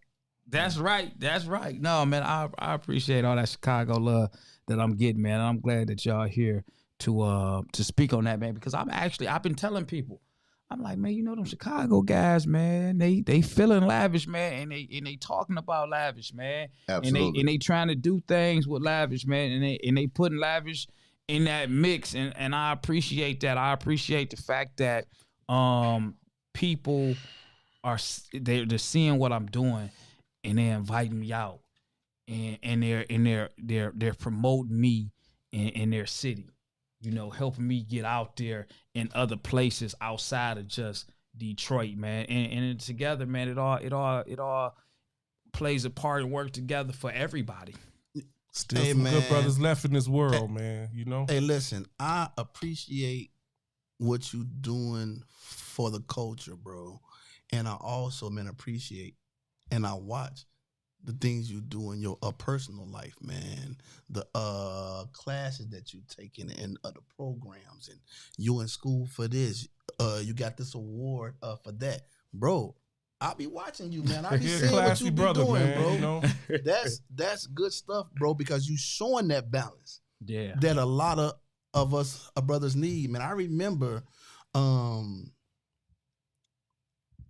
That's right. No, man, I appreciate all that Chicago love that I'm getting, man. I'm glad that y'all here to speak on that, man, because I've been telling people, I'm like, man, you know them Chicago guys, man, they feeling Lavish, man, and they talking about Lavish, man. Absolutely. And they trying to do things with Lavish, man, and they putting Lavish in that mix, and I appreciate that. I appreciate the fact that people they're seeing what I'm doing. And they're inviting me out, and they're promoting me in their city, you know, helping me get out there in other places outside of just Detroit, man. And together, man, it all plays a part and work together for everybody. Still some good brothers left in this world, man. You know. Hey, listen, I appreciate what you doing for the culture, bro, and I also, man, appreciate. And I watch the things you do in your personal life, man. The classes that you taking and other programs, and you in school for this. You got this award for that, bro. I'll be watching you, man. I be seeing what you be doing, man, bro. You know? That's good stuff, bro. Because you showing that balance, that a lot of us brothers need, man. I remember.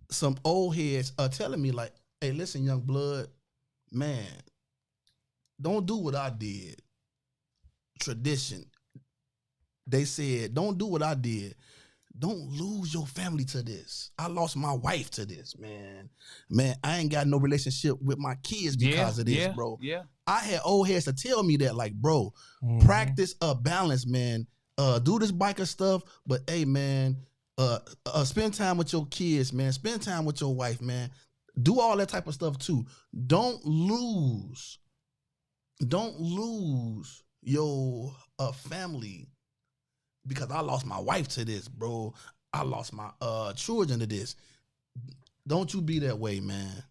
some old heads are telling me like, hey, listen, young blood, man, don't do what I did. Tradition. They said, don't do what I did. Don't lose your family to this. I lost my wife to this, man. Man, I ain't got no relationship with my kids because of this, bro. Yeah. I had old heads to tell me that, like, bro, practice a balance, man. Do this biker stuff, but hey, man, spend time with your kids, man. Spend time with your wife, man. Do all that type of stuff too. Don't lose your family because I lost my wife to this, bro. I lost my children to this. Don't you be that way, man.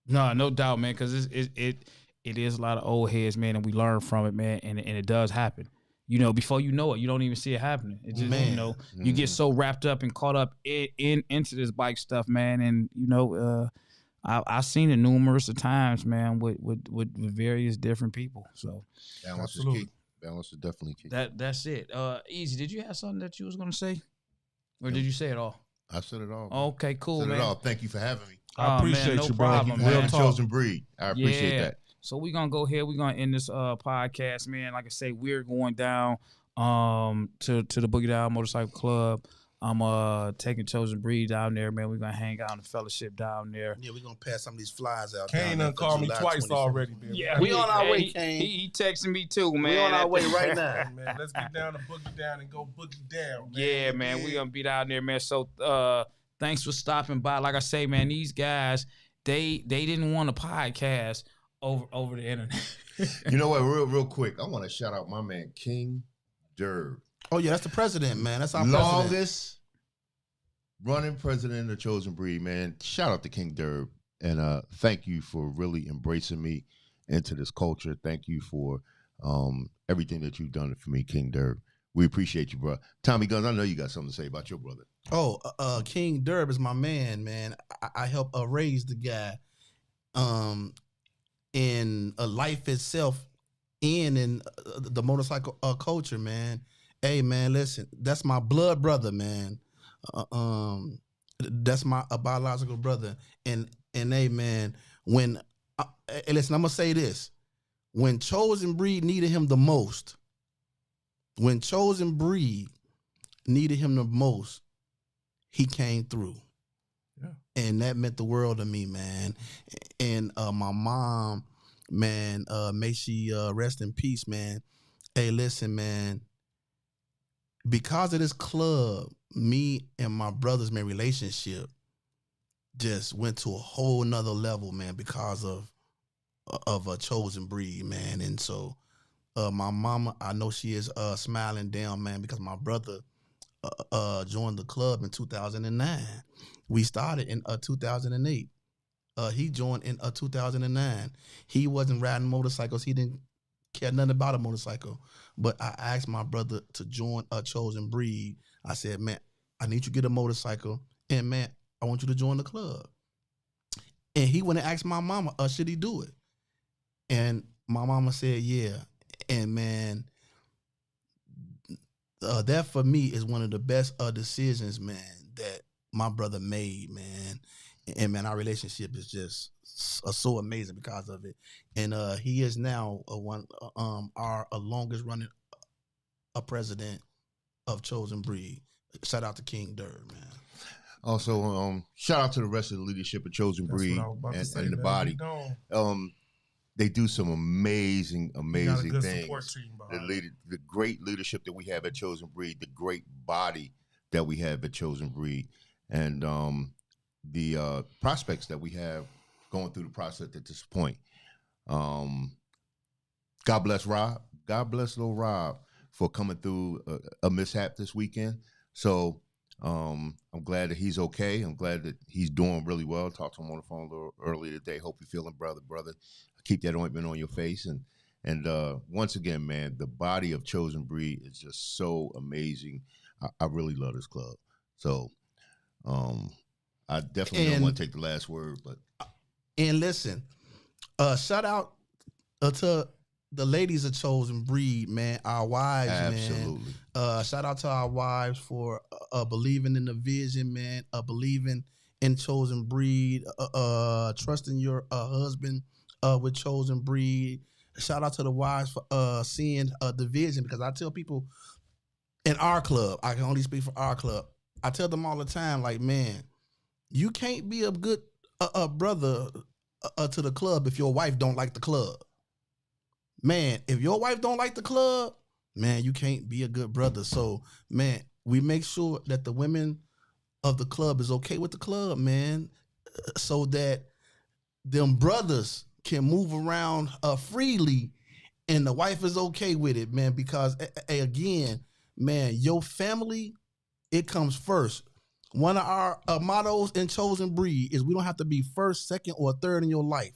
No doubt, man, because it is a lot of old heads, man, and we learn from it, man, and it does happen. You know, before you know it, you don't even see it happening. It just, you know, you get so wrapped up and caught up into this bike stuff, man, and you know, I've seen it numerous of times, man, with various different people. So balance is key. Balance is definitely key. That's it. Easy. Did you have something that you was gonna say, or did you say it all? I said it all. Okay, cool, said man. it all. Thank you for having me. I appreciate no you, bro. problem, Thank you for man. having Chosen Breed. I appreciate that. So we're gonna go here. We're gonna end this podcast, man. Like I say, we're going down to the Boogie Down Motorcycle Club. I'm taking Chosen Breed down there, man. We're gonna hang out in the fellowship down there. Yeah, we're gonna pass some of these flies out. Kane done called me twice 27th. Already, man. Yeah, we on our way, Kane. He texting me too, man. We on our way right now. Man, let's get down to Boogie Down and go Boogie Down, man. Yeah, man. We're gonna be down there, man. So thanks for stopping by. Like I say, man, these guys, they didn't want a podcast over the internet. You know what? Real quick, I want to shout out my man King Derb. Oh yeah, that's the president, man. That's our longest running president of Chosen Breed, man. Shout out to King Derb, and thank you for really embracing me into this culture. Thank you for everything that you've done for me, King Derb. We appreciate you, bro. Tommy Guns, I know you got something to say about your brother. Oh, King Derb is my man, man. I helped raise the guy in life itself and in the motorcycle culture, man. Hey, man, listen, that's my blood brother, man. That's my biological brother. And hey, man, when listen, I'm gonna say this: when Chosen Breed needed him the most, he came through. Yeah. And that meant the world to me, man. And my mom, man, may she rest in peace, man. Hey, listen, man. Because of this club, me and my brother's relationship just went to a whole nother level, man, because of a Chosen Breed, man. And so my mama, I know she is smiling down, man, because my brother joined the club in 2009. We started in 2008. He joined in 2009. He wasn't riding motorcycles. He didn't care nothing about a motorcycle. But I asked my brother to join a Chosen Breed. I said, man, I need you to get a motorcycle. And, man, I want you to join the club. And he went and asked my mama, should he do it? And my mama said, yeah. And, man, that for me is one of the best decisions, man, that my brother made, man. And, man, our relationship is just so amazing because of it. And he is now our longest running president of Chosen Breed. Shout out to King Derb, man. Also, shout out to the rest of the leadership of Chosen Breed and the body. They do some amazing things. The great leadership that we have at Chosen Breed, the great body that we have at Chosen Breed, and the prospects that we have going through the process at this point. God bless Rob. God bless little Rob for coming through a mishap this weekend. So I'm glad that he's okay. I'm glad that he's doing really well. Talked to him on the phone a little earlier today. Hope you're feeling brother. Keep that ointment on your face. And once again, man, the body of Chosen Breed is just so amazing. I really love this club. So I definitely don't want to take the last word, but. And listen, shout out to the ladies of Chosen Breed, man. Our wives, absolutely, man. Shout out to our wives for believing in the vision, man. Believing in chosen breed, trusting your husband with chosen breed. Shout out to the wives for seeing the vision, because I tell people in our club, I can only speak for our club. I tell them all the time, like, man, you can't be a good brother to the club if your wife don't like the club. Man, if your wife don't like the club, man, you can't be a good brother. So, man, we make sure that the women of the club is okay with the club, man, so that them brothers can move around freely and the wife is okay with it, man, because again, man, your family, it comes first. One of our mottos in Chosen Breed is we don't have to be first, second, or third in your life,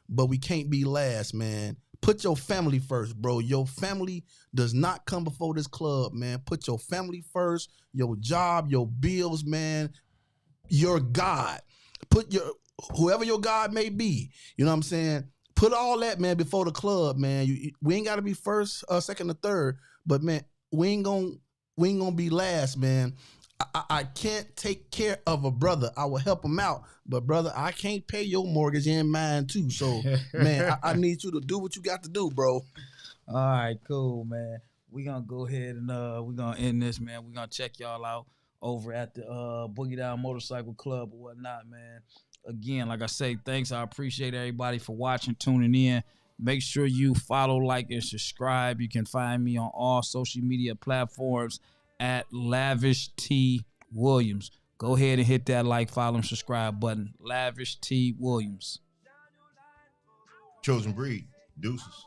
but we can't be last, man. Put your family first, bro. Your family does not come before this club, man. Put your family first, your job, your bills, man, your God. Put your, whoever your God may be, you know what I'm saying? Put all that, man, before the club, man. We ain't got to be first, second, or third, but, man, we ain't gonna be last, man. I can't take care of a brother. I will help him out, but brother, I can't pay your mortgage and mine too. So, man, I need you to do what you got to do, bro. All right, cool, man. We're going to go ahead and we're going to end this, man. We're going to check y'all out over at the Boogie Down Motorcycle Club or whatnot, man. Again, like I say, thanks. I appreciate everybody for watching, tuning in. Make sure you follow, like, and subscribe. You can find me on all social media platforms at Lavish T Williams. Go ahead and hit that like, follow, and subscribe button. Lavish T Williams. Chosen Breed. Deuces.